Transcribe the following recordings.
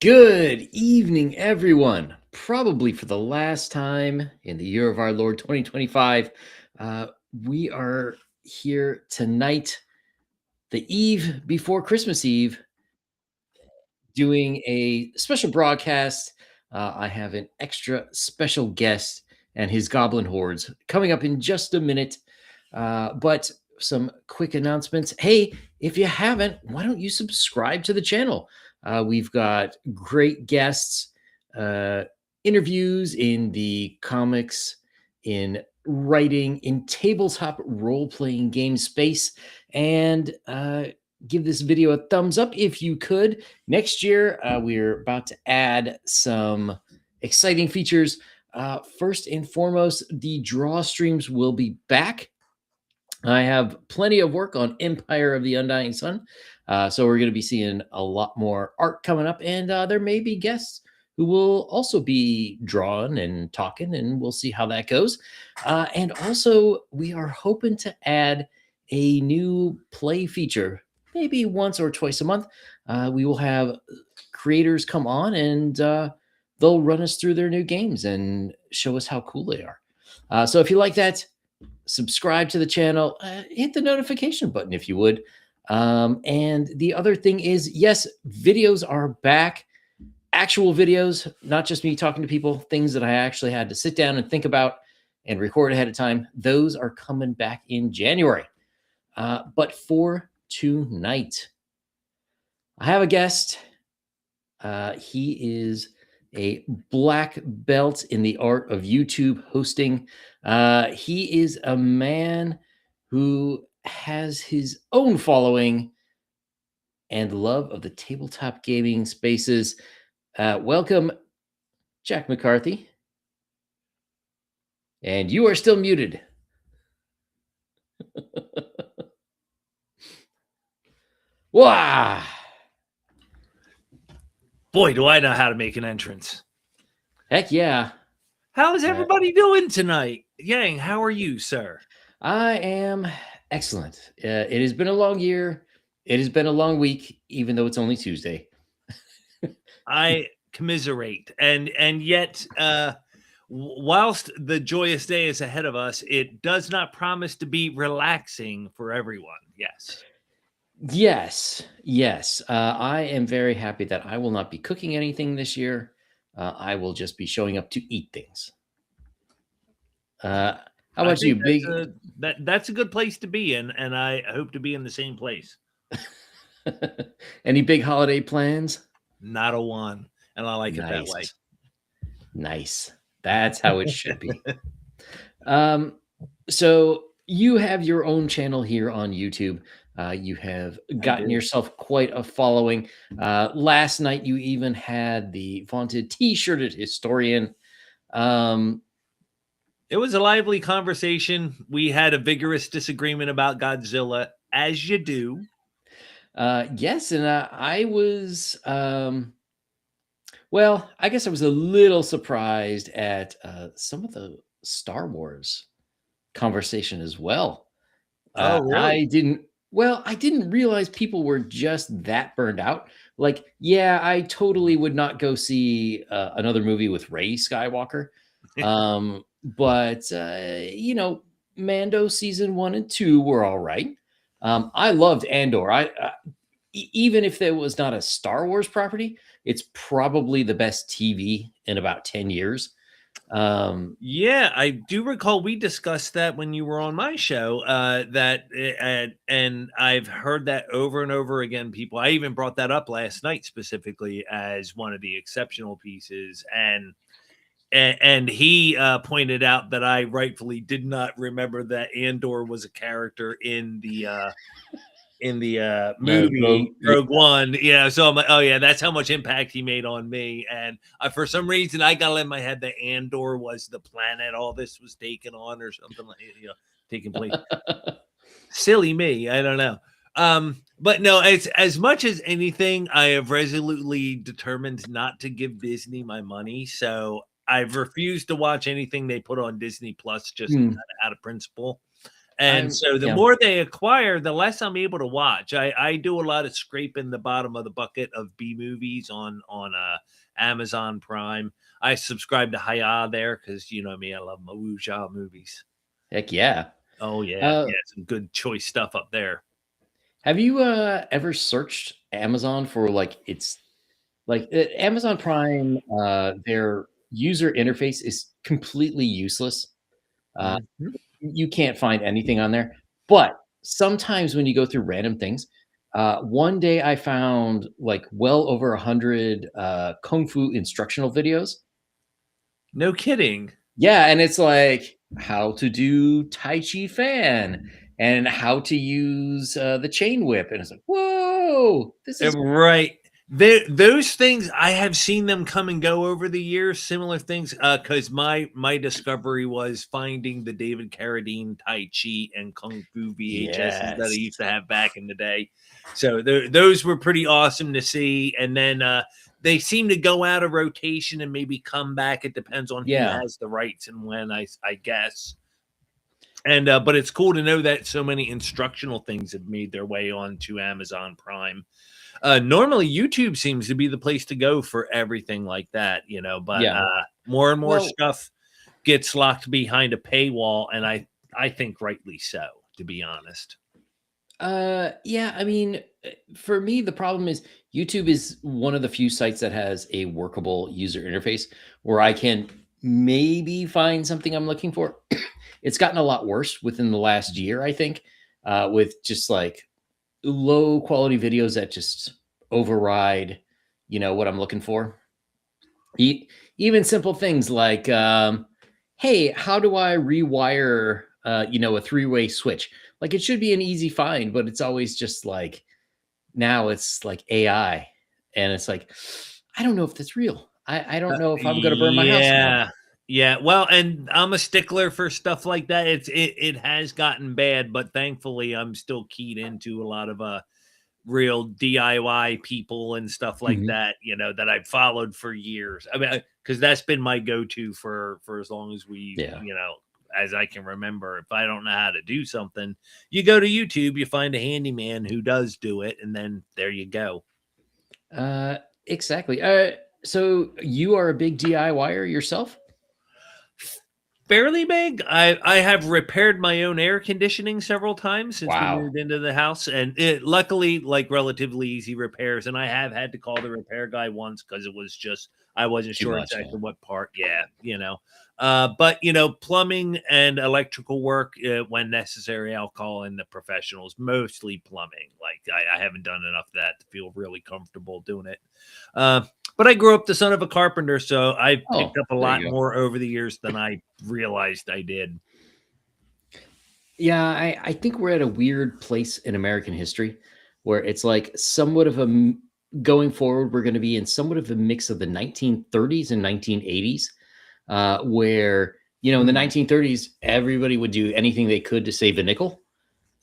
Good evening, everyone. Probably for the last time in the year of our Lord 2025, we are here tonight, the eve before Christmas Eve, doing a special broadcast. I have an extra special guest and his goblin hordes coming up in just a minute. But some quick announcements. Hey, if you haven't, why don't you subscribe to the channel? We've got great guests, uh, interviews in the comics, in writing, in tabletop role playing game space, and give this video a thumbs up if you could. Next year, we're about to add some exciting features. First and foremost, the draw streams will be back. I have plenty of work on Empire of the Undying Sun. So we're going to be seeing a lot more art coming up, and there may be guests who will also be drawing and talking, and we'll see how that goes. And also, we are hoping to add a new play feature, maybe once or twice a month. We will have creators come on and they'll run us through their new games and show us how cool they are. So if you like that, subscribe to the channel, hit the notification button if you would. And the other thing is, yes, videos are back. Actual videos, not just me talking to people, things that I actually had to sit down and think about and record ahead of time. Those are coming back in January. But for tonight, I have a guest. He is a black belt in the art of YouTube hosting. He is a man who has his own following and love of the tabletop gaming spaces. Welcome, Jack McCarthy. And you are still muted. Wow. Boy, do I know how to make an entrance. Heck yeah. How is everybody doing tonight? Yang, how are you, sir? I am excellent. It has been a long year. It has been a long week, even though it's only Tuesday. I commiserate. And yet, whilst the joyous day is ahead of us, it does not promise to be relaxing for everyone. Yes. I am very happy that I will not be cooking anything this year. I will just be showing up to eat things. How about you, Big? That's a good place to be in, and I hope to be in the same place. Any big holiday plans? Not a one, and I like it that way. Nice. That's how it should be. So you have your own channel here on YouTube. You have gotten yourself quite a following. Last night, you even had the vaunted T-shirted historian. It was a lively conversation. We had a vigorous disagreement about Godzilla, as you do. Yes, and I was, well, I guess I was a little surprised at some of the Star Wars conversation as well. Oh, really? I didn't realize people were just that burned out. Like, yeah, I totally would not go see another movie with Rey Skywalker. But Mando season 1 and 2 were all right. I loved Andor. Even if there was not a Star Wars property, it's probably the best TV in about 10 years. Yeah, I do recall we discussed that when you were on my show. And I've heard that over and over again. I even brought that up last night specifically as one of the exceptional pieces, and he pointed out that I rightfully did not remember that Andor was a character in the movie Rogue One. Yeah, so I'm like, oh yeah, that's how much impact he made on me. And for some reason, I got in my head that Andor was the planet all this was taken on, or something like taking place. Silly me, I don't know. But no, it's as much as anything, I have resolutely determined not to give Disney my money. So I've refused to watch anything they put on Disney Plus just out of principle. And so the yeah. more they acquire, the less I'm able to watch. I do a lot of scraping the bottom of the bucket of B movies on Amazon Prime. I subscribe to Haya there because you know me, I love my wuxia movies. Heck yeah. Oh yeah, Uh, yeah, some good choice stuff up there. have you ever searched Amazon for like Amazon Prime? Their user interface is completely useless. Uh, Mhm. you can't find anything on there. But sometimes when you go through random things, one day I found like well over 100 kung fu instructional videos. No kidding. Yeah, and it's like how to do Tai Chi Fan and how to use the chain whip. And it's like, whoa, this is Right. Those things I have seen them come and go over the years. Similar things, because my discovery was finding the David Carradine Tai Chi and Kung Fu VHSs that I yes. used to have back in the day. So those were pretty awesome to see. And then they seem to go out of rotation and maybe come back. It depends on who Yeah. has the rights and when. I guess. And but it's cool to know that so many instructional things have made their way onto Amazon Prime. Normally YouTube seems to be the place to go for everything like that, you know, but Yeah. more and more Well, stuff gets locked behind a paywall, and I think rightly so, to be honest. yeah, I mean, for me, the problem is YouTube is one of the few sites that has a workable user interface where I can maybe find something I'm looking for. It's gotten a lot worse within the last year, I think, with just like low quality videos that just override, what I'm looking for. Even simple things like, hey, how do I rewire, a three-way switch? Like it should be an easy find, but it's always just like now it's like AI, and it's like I don't know if that's real. I don't know if I'm going to burn my house down. Yeah. Yeah. Well, and I'm a stickler for stuff like that. It has gotten bad, but thankfully I'm still keyed into a lot of real DIY people and stuff like Mhm. that, you know, that I've followed for years. I mean, because that's been my go-to for as long as Yeah. as I can remember. If I don't know how to do something, you go to YouTube, you find a handyman who does do it, and then there you go. Uh, exactly. So you are a big DIYer yourself? Fairly big. I have repaired my own air conditioning several times since we Wow. moved into the house, and it luckily like relatively easy repairs. And I have had to call the repair guy once because it was just I wasn't Too sure much. Yeah. exactly what part. Yeah, you know. But plumbing and electrical work when necessary, I'll call in the professionals. Mostly plumbing. Like I haven't done enough of that to feel really comfortable doing it. Uh, but I grew up the son of a carpenter, so I picked Oh, up a there lot you go. more over the years than I realized I did. Yeah, I think we're at a weird place in American history where it's like somewhat of going forward, we're going to be in somewhat of a mix of the 1930s and 1980s, where, in the Mm, 1930s, everybody would do anything they could to save a nickel.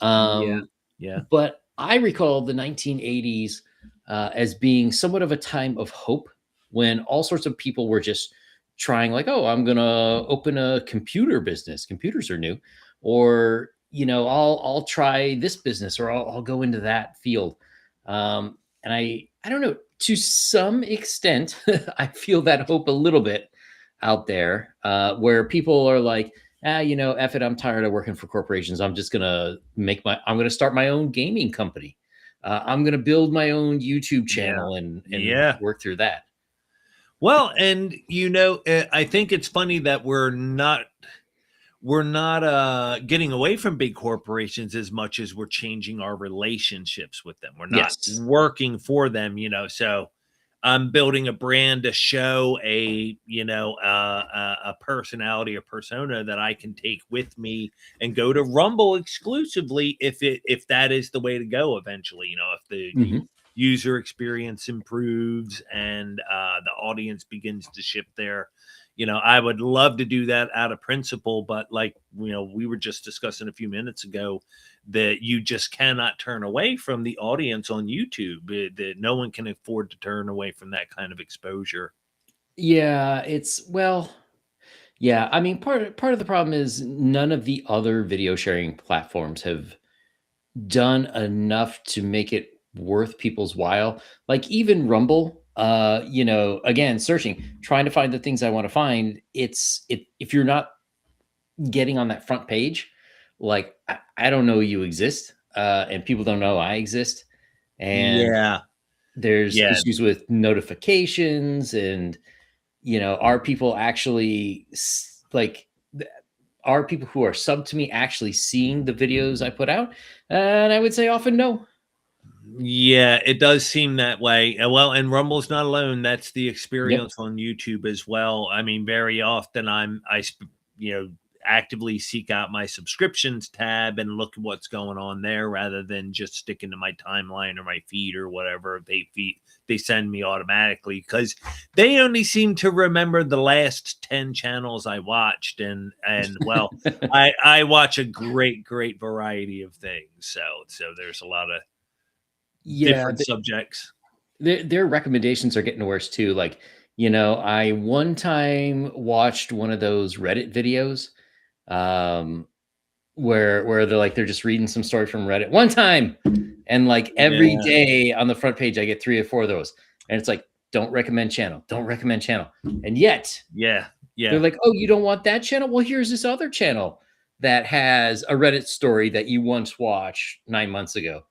yeah, Um, yeah, but I recall the 1980s as being somewhat of a time of hope when all sorts of people were just trying, like, oh, I'm going to open a computer business. Computers are new. Or, I'll try this business or I'll go into that field. And I don't know, to some extent, I feel that hope a little bit out there where people are like, F it, I'm tired of working for corporations. I'm just gonna I'm gonna start my own gaming company. I'm gonna build my own YouTube yeah, channel and yeah. work through that. Well, and I think it's funny that we're not getting away from big corporations as much as we're changing our relationships with them. We're not Yes. working for them, so I'm building a brand to show a personality or persona that I can take with me and go to Rumble exclusively if that is the way to go eventually. If the Mhm. user experience improves and the audience begins to shift there. I would love to do that out of principle, but like we were just discussing a few minutes ago, that you just cannot turn away from the audience on YouTube. That no one can afford to turn away from that kind of exposure. Yeah, it's well, Yeah, I mean, part of the problem is none of the other video sharing platforms have done enough to make it worth people's while. Like even Rumble, again, searching, trying to find the things I want to find. If you're not getting on that front page, like I don't know you exist, and people don't know I exist, and Yeah. there's Yeah. issues with notifications, and are people actually like are people who are sub to me actually seeing the videos I put out? And I would say often no. Yeah, it does seem that way. Well, and Rumble's not alone. That's the Yep. experience on YouTube as well. I mean, very often you know, actively seek out my subscriptions tab and look at what's going on there rather than just sticking to my timeline or my feed or whatever they send me automatically, because they only seem to remember the last 10 channels I watched. And well, I watch a great variety of things. So there's a lot of Yeah, different subjects. their recommendations are getting worse too. Like, I one time watched one of those Reddit videos, um, where they're just reading some story from Reddit one time, and like every Yeah, day on the front page, I get 3 or 4 of those, and it's like, don't recommend channel, and yet yeah, they're yeah. like, oh, you don't want that channel? Well, here's this other channel that has a Reddit story that you once watched 9 months ago.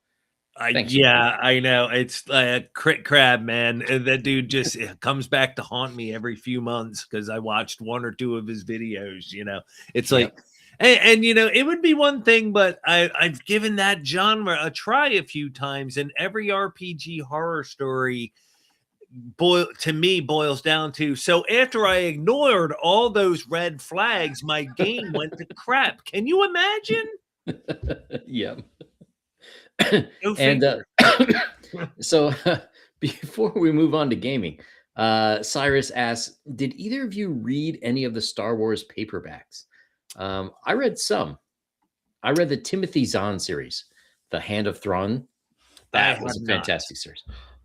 Thanks, Reddit. Yeah, I know. It's Crit Crab, man. That dude just comes back to haunt me every few months because I watched 1 or 2 of his videos. It's like, Yep. and it would be one thing, but I've given that genre a try a few times, and every RPG horror story boils down to, so after I ignored all those red flags, my game went to crap. Can you imagine? Yep. Go And figure. so before we move on to gaming, Cyrus asks, did either of you read any of the Star Wars paperbacks? I read some. I read the Timothy Zahn series, The Hand of Thrawn. I That was have a not. fantastic series.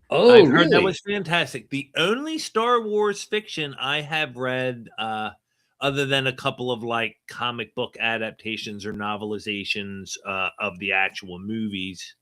Oh, I've heard that really? was fantastic. The only Star Wars fiction I have read, other than a couple of like comic book adaptations or novelizations of the actual movies,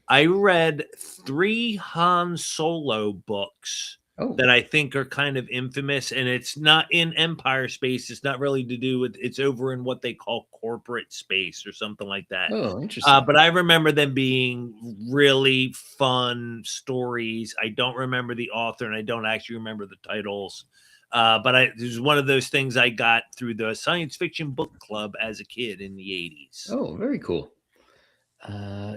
I read 3 Han Solo books Oh, that I think are kind of infamous, and it's not in Empire space. It's not really to do with. It's over in what they call corporate space or something like that. oh, interesting. But I remember them being really fun stories. I don't remember the author, and I don't actually remember the titles. But it was one of those things I got through the science fiction book club as a kid in the 80s. Oh, very cool.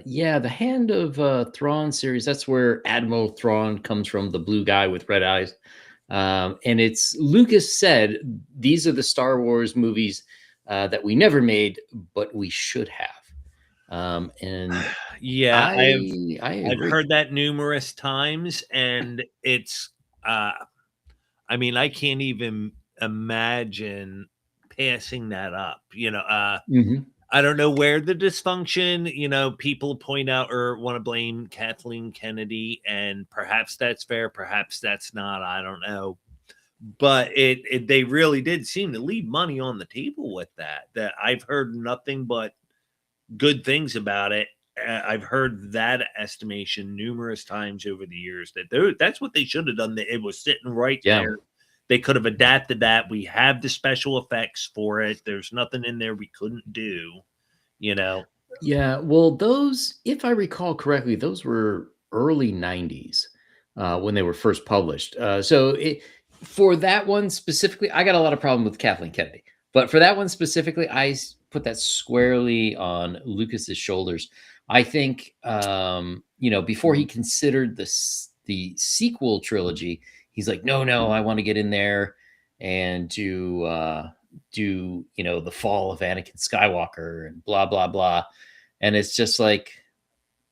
Yeah, the Hand of Thrawn series. That's where Admiral Thrawn comes from, the blue guy with red eyes. And it's Lucas said these are the Star Wars movies that we never made, but we should have. And Yeah, I I've agree. heard that numerous times, and it's uh I mean, I can't even imagine passing that up. Mhm. I don't know where the dysfunction, people point out or want to blame Kathleen Kennedy, and perhaps that's fair, perhaps that's not. I don't know. But they really did seem to leave money on the table with that. That I've heard nothing but good things about it. I've heard that estimation numerous times over the years that's what they should have done. That it was sitting right Yeah. there. They could have adapted that. We have the special effects for it. There's nothing in there we couldn't do. You know, Yeah. Well, those, if I recall correctly, those were early 90s when they were first published. For that one specifically, I got a lot of problem with Kathleen Kennedy. But for that one specifically, put that squarely on Lucas's shoulders. I think, before he considered the sequel trilogy, he's like, no, I want to get in there and do the fall of Anakin Skywalker and blah blah blah, and it's just like,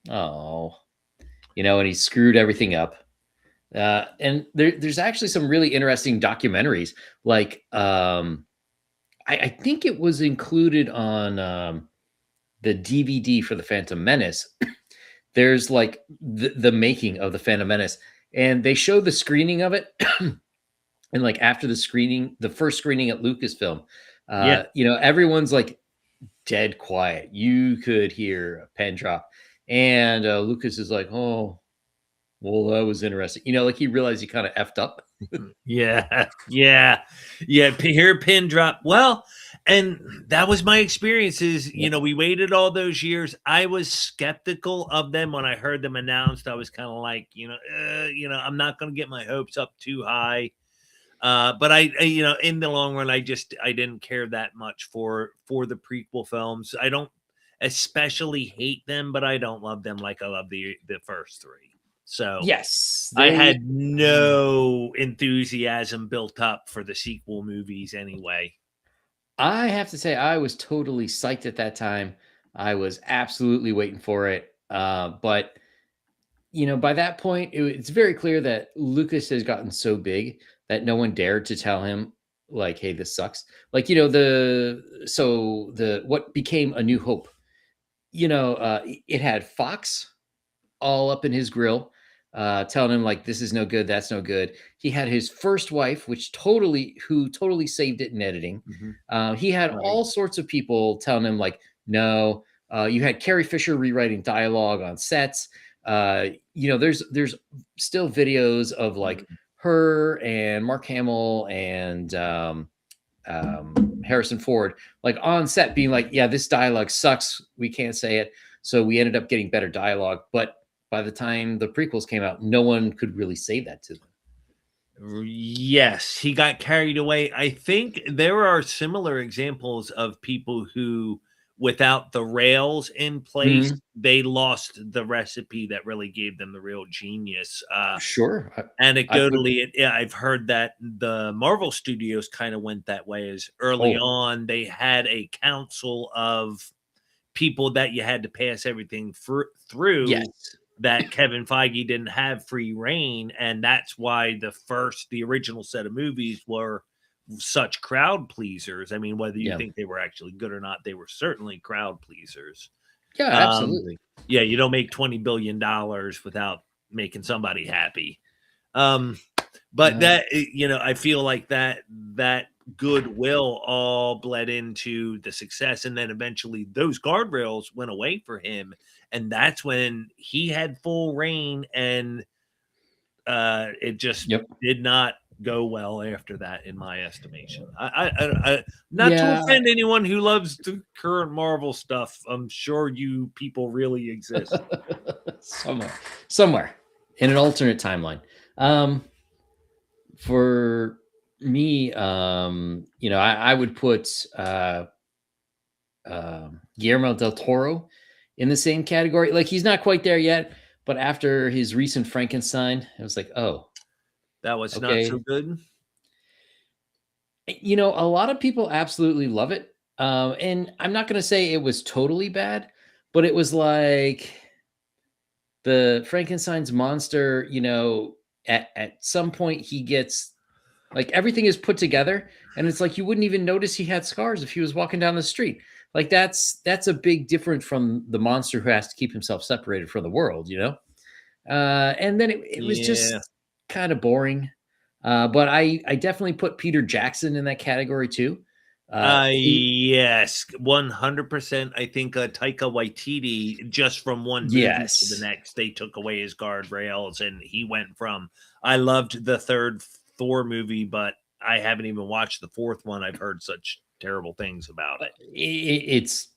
oh, and he screwed everything up. And there's actually some really interesting documentaries. Like, I think it was included on the DVD for the Phantom Menace. There's like the making of the Phantom Menace, and they show the screening of it. And like after the screening, the first screening at Lucasfilm, Yeah. everyone's like dead quiet. You could hear a pen drop, and Lucas is like, "Oh, well, that was interesting." Like he realized he kind of effed up. Yeah, yeah, yeah. Hear pin drop. Well, and that was my experiences. We waited all those years. I was skeptical of them when I heard them announced. I was kind of like, I'm not going to get my hopes up too high. But in the long run, I didn't care that much for the prequel films. I don't especially hate them, but I don't love them like I love the first three. So Yes, I they. had no enthusiasm built up for the sequel movies anyway. I have to say, I was totally psyched at that time. I was absolutely waiting for it. But by that point, it's very clear that Lucas has gotten so big that no one dared to tell him, like, "Hey, this sucks." Like, the what became A New Hope. It had Fox all up in his grill, telling him like, "This is no good, that's no good." He had his first wife, who totally saved it in editing. Mhm. He had Right. all sorts of people telling him like, "No." You had Carrie Fisher rewriting dialogue on sets. There's still videos of like Mhm. her and Mark Hamill and Harrison Ford, like on set, being like, "Yeah, this dialogue sucks. We can't say it." So we ended up getting better dialogue. But by the time the prequels came out, no one could really say that to them. Yes, he got carried away. I think there are similar examples of people who, without the rails in place, Mhm. they lost the recipe that really gave them the real genius. Sure. I put. Anecdotally, yeah, I've heard that the Marvel Studios kind of went that way. As early Oh, on, they had a council of people that you had to pass everything through, yes. that Kevin Feige didn't have free reign, and that's why the original set of movies were such crowd pleasers. I mean, whether you Yeah. think they were actually good or not, they were certainly crowd pleasers. Yeah, Um, absolutely. yeah, you don't make $20 billion without making somebody happy. Um, but Uh, I feel like that goodwill all bled into the success, and then eventually those guardrails went away for him, and that's when he had full reign, and it just yep. did not go well after that, in my estimation. I not to Yeah. offend anyone who loves the current Marvel stuff. I'm sure you people really exist. somewhere in an alternate timeline. For me, I would put Guillermo del Toro in the same category. Like he's not quite there yet, but after his recent Frankenstein, it was like, oh, That was not so okay. good. A lot of people absolutely love it, and I'm not going to say it was totally bad, but it was like the Frankenstein's monster. At some point he gets like everything is put together, and it's like you wouldn't even notice he had scars if he was walking down the street. Like that's a big difference from the monster who has to keep himself separated from the world. And then it was Yeah. just kind of boring. But I definitely put Peter Jackson in that category too. Yes, 100%. I think, Taika Waititi, just from one movie to the Yes. next, they took away his guardrails, and he went from, I loved the 3rd Thor movie, but I haven't even watched the 4th one. I've heard such terrible things about it. It's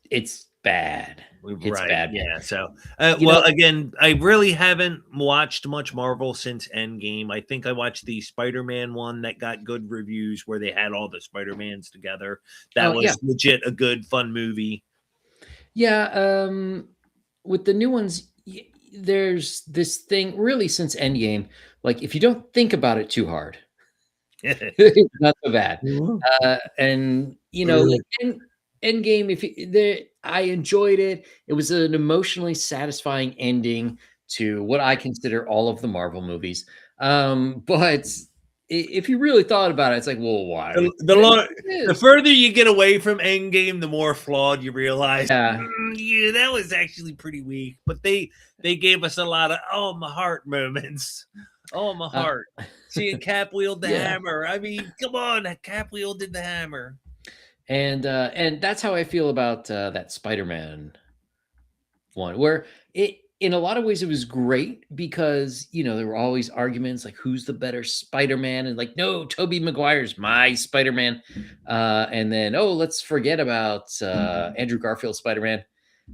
bad. It's Right, bad, man. yeah, so, You well, know, again, I really haven't watched much Marvel since Endgame. I think I watched the Spider-Man one that got good reviews, where they had all the Spider-Mans together. That oh yeah, was legit a good, fun movie. yeah. With the new ones, there's this thing really since Endgame. Like if you don't think about it too hard, it's not so bad. And like Endgame, I enjoyed it. It was an emotionally satisfying ending to what I consider all of the Marvel movies. But if you really thought about it, it's like, well, why The would the they lo do the this? further you get away from Endgame, the more flawed you realize, Yeah, yeah, that was actually pretty weak, but they gave us a lot of, "Oh, my heart" moments. Oh, my heart. Seeing Cap wield the Yeah. hammer. I mean, come on, Cap wielded the hammer. And that's how I feel about that Spider-Man one, where it in a lot of ways it was great because there were always arguments like who's the better Spider-Man, and like, no, Tobey Maguire's my Spider-Man, and then, oh, let's forget about Andrew Garfield's Spider-Man,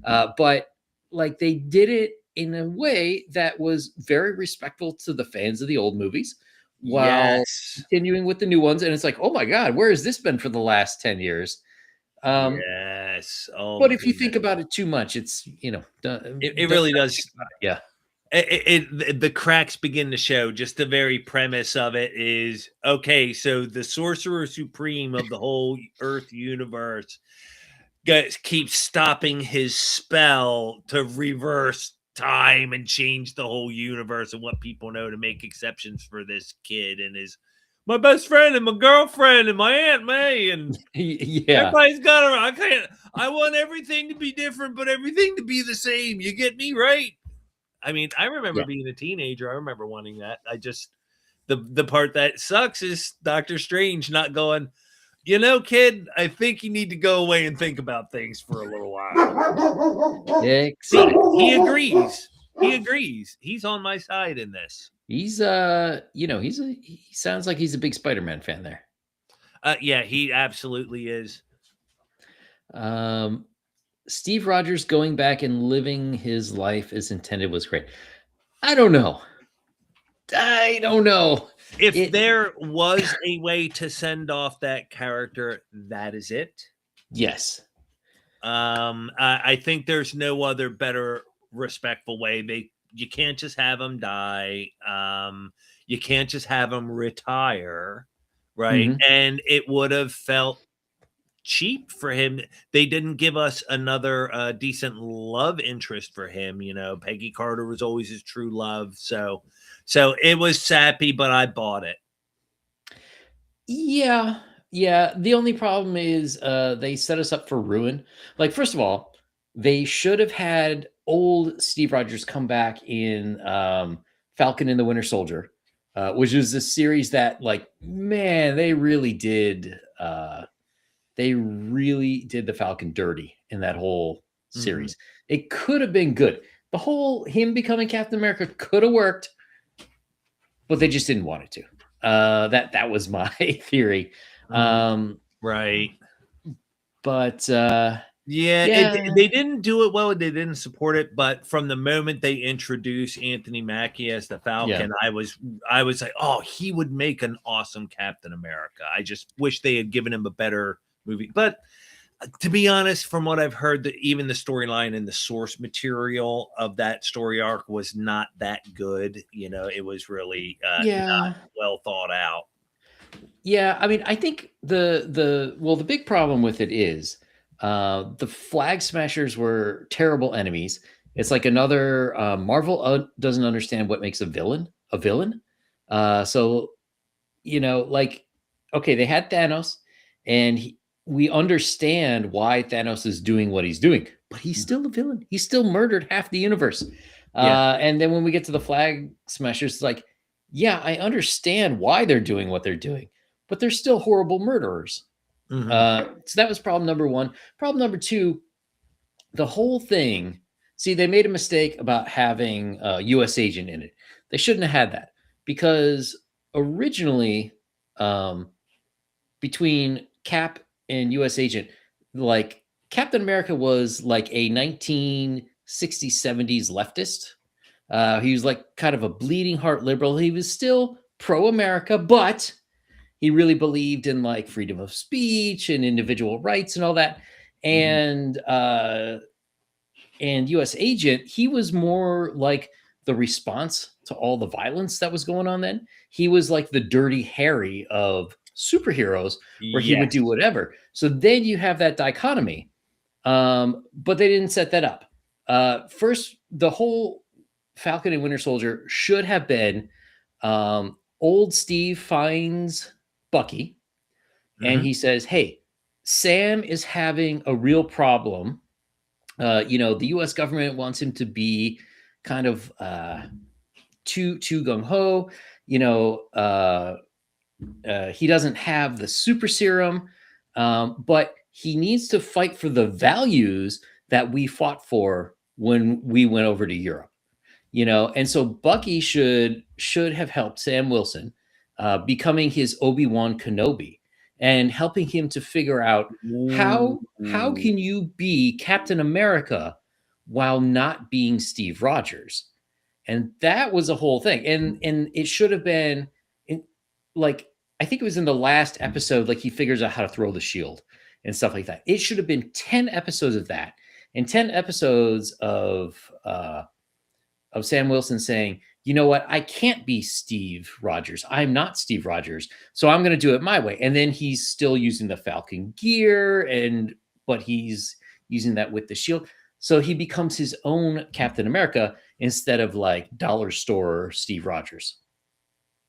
but like they did it in a way that was very respectful to the fans of the old movies while Yes. continuing with the new ones. And it's like, oh my god, where has this been for the last 10 years? Yes. Oh But my if you think goodness. about it too much, it's It really does. yeah. The cracks begin to show. Just the very premise of it is okay. So the sorcerer supreme of the whole Earth universe keeps stopping his spell to reverse time and change the whole universe and what people know, to make exceptions for this kid and his my best friend and my girlfriend and my Aunt May and Yeah. everybody's got her. I want everything to be different, but everything to be the same. You get me, right? I mean, I remember Yeah. being a teenager. I remember wanting that. I just the part that sucks is Doctor Strange not going, kid, I think you need to go away and think about things for a little while. See, he agrees. He agrees. He's on my side in this. He's he sounds like he's a big Spider-Man fan there. Yeah, he absolutely is. Steve Rogers going back and living his life as intended was great. I don't know. If there was a way to send off that character, that is it. Yes. I think there's no other better respectful way. You can't just have him die. You can't just have him retire, right? Mhm. And it would have felt cheap for him. They didn't give us another decent love interest for him. Peggy Carter was always his true love. So it was sappy, but I bought it. Yeah. Yeah. The only problem is they set us up for ruin. Like, first of all, they should have had old Steve Rogers come back in Falcon and the Winter Soldier, which is a series that, like, man, they really did the Falcon dirty in that whole series. It could have been good. The whole him becoming Captain America could have worked, but they just didn't want it to. That was my theory. Right. But yeah, they didn't do it well. They didn't support it. But from the moment they introduced Anthony Mackie as the Falcon, I was like, oh, he would make an awesome Captain America. I just wish they had given him a better movie. But to be honest, from what I've heard, that even the storyline and the source material of that story arc was not that good. It was really not well thought out. Yeah, I mean, I think the big problem with it is the Flag Smashers were terrible enemies. It's like another Marvel doesn't understand what makes a villain a villain. So like, okay, they had Thanos, and we understand why Thanos is doing what he's doing, but he's still a villain. He still murdered half the universe. And then when we get to the Flag Smashers, it's like, yeah, I understand why they're doing what they're doing, but they're still horrible murderers. So that was problem number one. Problem number two, the whole thing. See, they made a mistake about having a U.S. agent in it. They shouldn't have had that, because originally, between Cap and U.S. agent, like, Captain America was like a 1960s, 70s leftist. He was like kind of a bleeding heart liberal. He was still pro-America, but he really believed in like freedom of speech and individual rights and all that. And U.S. agent, he was more like the response to all the violence that was going on then. He was like the Dirty Harry of superheroes, where he would do whatever. So then you have that dichotomy. But they didn't set that up. First, the whole Falcon and Winter Soldier should have been old Steve finds Bucky, and he says, hey, Sam is having a real problem. The U.S. government wants him to be kind of too gung ho. You know, he doesn't have the super serum, but he needs to fight for the values that we fought for when we went over to Europe. You know, and so Bucky should have helped Sam Wilson, becoming his Obi-Wan Kenobi and helping him to figure out how Ooh. can you be Captain America while not being Steve Rogers. And that was a whole thing. And it should have been in, like, I think it was in the last episode, like he figures out how to throw the shield and stuff like that. It should have been 10 episodes of that and 10 episodes of Sam Wilson saying, you know what, I can't be Steve Rogers. I'm not Steve Rogers. So I'm going to do it my way. And then he's still using the Falcon gear, but he's using that with the shield. So he becomes his own Captain America instead of like dollar store Steve Rogers.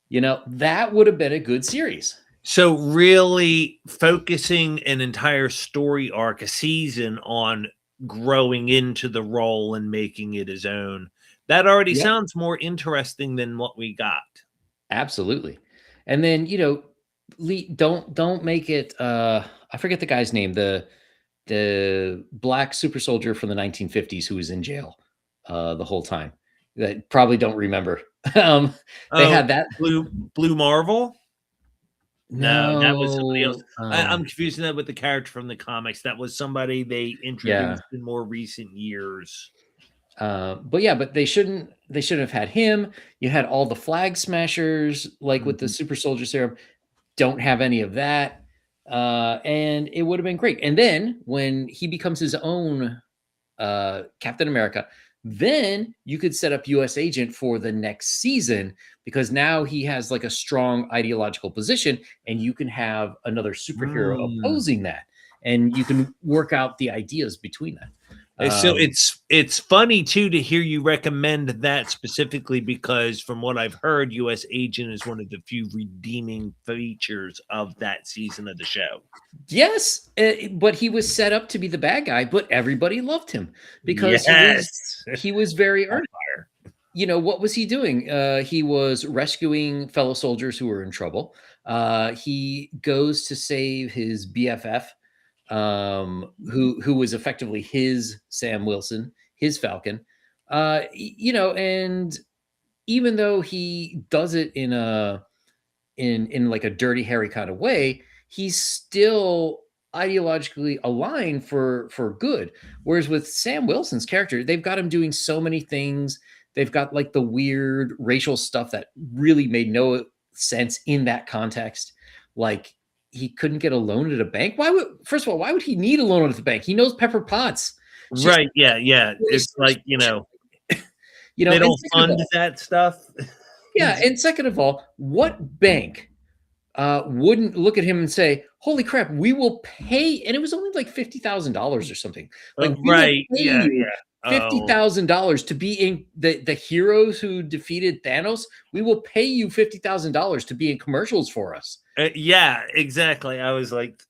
You know, that would have been a good series. So really focusing an entire story arc, a season on growing into the role and making it his own. That already Yep. sounds more interesting than what we got. Absolutely. And then, you know, Lee, don't make it I forget the guy's name, the black super soldier from the 1950s who was in jail the whole time. That probably don't remember. They Oh, had that. Blue Marvel? No, that was somebody else. No, I'm confusing that with the character from the comics. That was somebody they yeah. introduced in more recent years. But yeah, but they shouldn't have had him. You had all the flag smashers, like with the Mhm. super soldier serum. Don't have any of that. And it would have been great. And then when he becomes his own Captain America, then you could set up US Agent for the next season because now he has like a strong ideological position and you can have another superhero Mm. opposing that and you can work out the ideas between that. So it's funny too to hear you recommend that specifically because from what I've heard, US Agent is one of the few redeeming features of that season of the show. Yes, but he was set up to be the bad guy, but everybody loved him because Yes. he was very On earnest. fire. You know, what was he doing? He was rescuing fellow soldiers who were in trouble. He goes to save his BFF, who was effectively his Sam Wilson, his Falcon. You know, and even though he does it in like a dirty Harry kind of way, he's still ideologically aligned for good. Whereas with Sam Wilson's character, they've got him doing so many things. They've got like the weird racial stuff that really made no sense in that context. Like he couldn't get a loan at a bank. Why would first of all, why would he need a loan at the bank? He knows Pepper Potts. It's just Right. Yeah. Yeah. really It's like, you know, know, they and don't second of fund all, that stuff. yeah, and second of all, what bank wouldn't look at him and say, "Holy crap, we will pay," and it was only like $50,000 or something. Like, "We will Right. pay Yeah. you Yeah. Oh, $50,000 to be in the heroes who defeated Thanos. We will pay you $50,000 to be in commercials for us." yeah, exactly. I was like,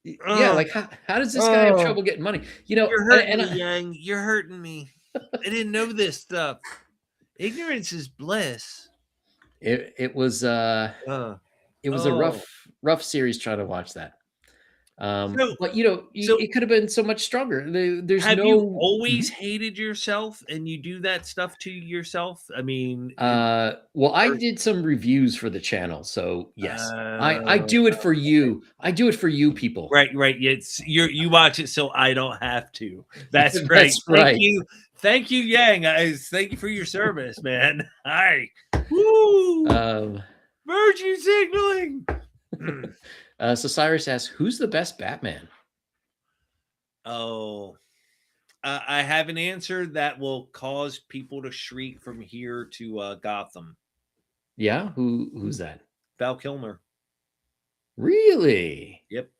Yeah, oh, like how does this guy have oh, trouble getting money? You know, you're hurting and me, Yang. You're hurting me. I didn't know this stuff. Ignorance is bliss. it was Uh, it was a oh, rough series trying to watch that. so, But you know, so it could have been so much stronger. There's have you no. always Mhm. hated yourself and you do that stuff to yourself? I mean, Well, I or, did some reviews for the channel, so yes, I uh, do it for you. I do it for you people. right, right. It's you watch it so I don't have to. That's great. That's right. Thank you, Yang. Thank you for your service, man. Hi, woo, Um, virtue signaling. Mm. so Cyrus asks, "Who's the best Batman?" Oh, I have an answer that will cause people to shriek from here to Gotham. Yeah, who's that? Val Kilmer. Really? Yep.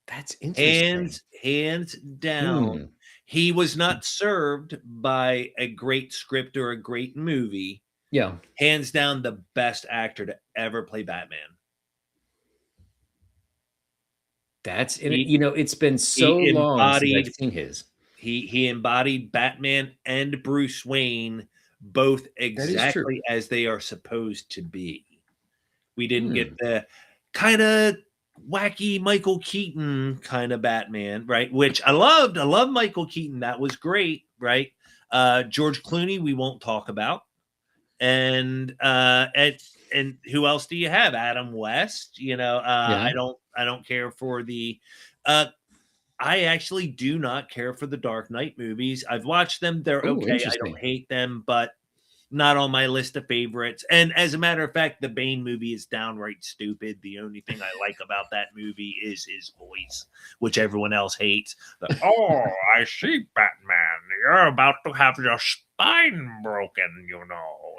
That's interesting. Hands down, Hmm. he was not served by a great script or a great movie. Yeah, Hands down, the best actor to ever play Batman. that's in it. He You know, it's been so he long since I've embodied seen his. he embodied Batman and Bruce Wayne both That is true. exactly as they are supposed to be. We didn't get Hmm. the kind of wacky Michael Keaton kind of Batman, right? Which I loved. I love Michael Keaton. That was great, right? George Clooney, we won't talk about. And who else do you have? Adam West. Yeah. I don't care for the uh I actually do not care for the Dark Knight movies. I've watched them. They're Oh, okay. I don't interesting. hate them, but not on my list of favorites. And as a matter of fact, the Bane movie is downright stupid. The only thing I like about that movie is his voice, which everyone else hates. Oh, I see, Batman. You're about to have your spine broken,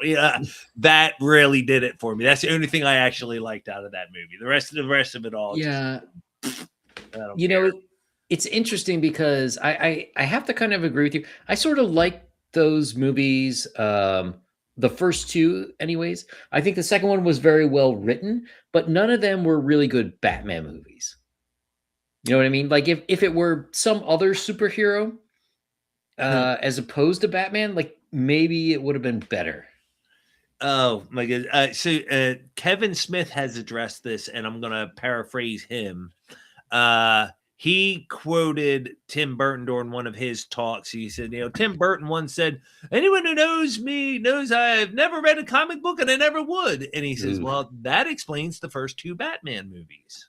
Yeah, that really did it for me. That's the only thing I actually liked out of that movie. The rest of it all, just Yeah. I don't You care. know, it's interesting because I have to kind of agree with you. I sort of like those movies. The first two, anyways. I think the second one was very well written, but none of them were really good Batman movies. You know what I mean? Like if it were some other superhero, as opposed to Batman, like maybe it would have been better. Oh my god! Kevin Smith has addressed this, and I'm going to paraphrase him. He quoted Tim Burton during one of his talks. He said, Tim Burton once said, "Anyone who knows me knows I've never read a comic book, and I never would." And he says, Ooh. "Well, that explains the first two Batman movies,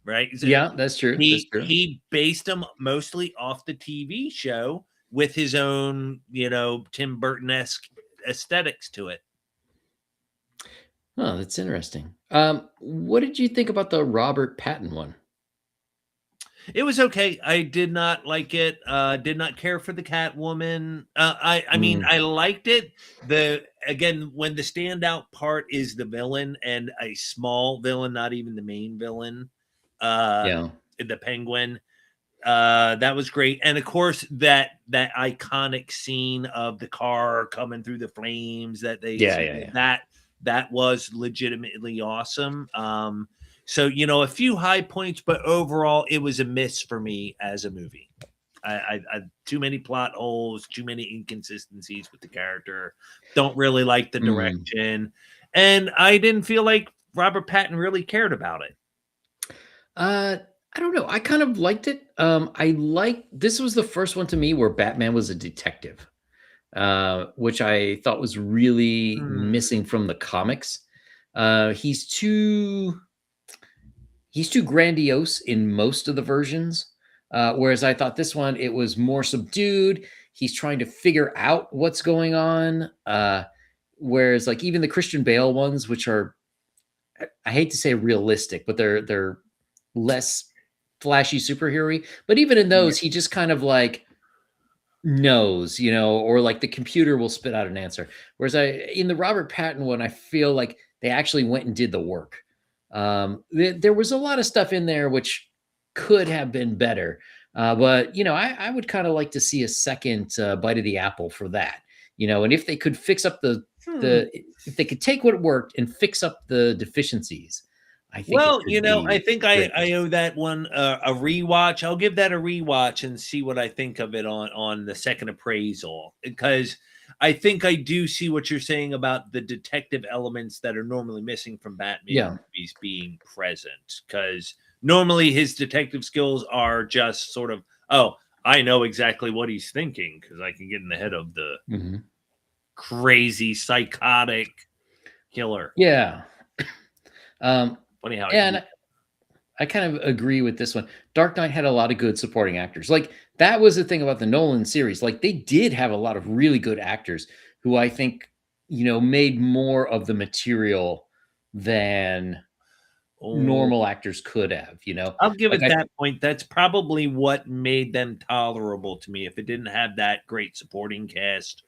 right?" So Yeah, that's true. That's true. he based them mostly off the TV show with his own, Tim Burton-esque aesthetics to it. Oh, that's interesting. What did you think about the Robert Patton one? It was okay. I did not like it. Did not care for the Catwoman. I mean, Mm, I liked it. Again, when the standout part is the villain and a small villain, not even the main villain, uh, yeah. the Penguin. That was great. And of course, that iconic scene of the car coming through the flames Yeah, yeah, yeah. that was legitimately awesome. So a few high points, but overall, it was a miss for me as a movie. I too many plot holes, too many inconsistencies with the character. Don't really like the Mm. direction, and I didn't feel like Robert Patton really cared about it. Uh, I don't know. I kind of liked it. This was the first one to me where Batman was a detective, which I thought was really Hmm. missing from the comics. Uh, he's too he's too grandiose in most of the versions. Whereas I thought this one, it was more subdued. He's trying to figure out what's going on. Whereas like even the Christian Bale ones, which are, I hate to say realistic, but they're less flashy superhero. But even in those, he just kind of like knows, or like the computer will spit out an answer. Whereas in the Robert Patton one, I feel like they actually went and did the work. There was a lot of stuff in there which could have been better. But I would kind of like to see a second bite of the apple for that. And if they could fix up Hmm. the if they could take what worked and fix up the deficiencies, I think it Well, could I be think great. I owe that one a rewatch. I'll give that a rewatch and see what I think of it on the second appraisal, because I think I do see what you're saying about the detective elements that are normally missing from Batman Yeah. movies being present. Because normally his detective skills are just sort of, oh, I know exactly what he's thinking because I can get in the head of the Mhm. crazy psychotic killer. Yeah. Um, Funny how I can do. and I kind of agree with this one. Dark Knight had a lot of good supporting actors. Like that was the thing about the Nolan series. Like they did have a lot of really good actors who I think, made more of the material than Oh, normal actors could have, I'll give Like it that point. That's probably what made them tolerable to me. If it didn't have that great supporting cast,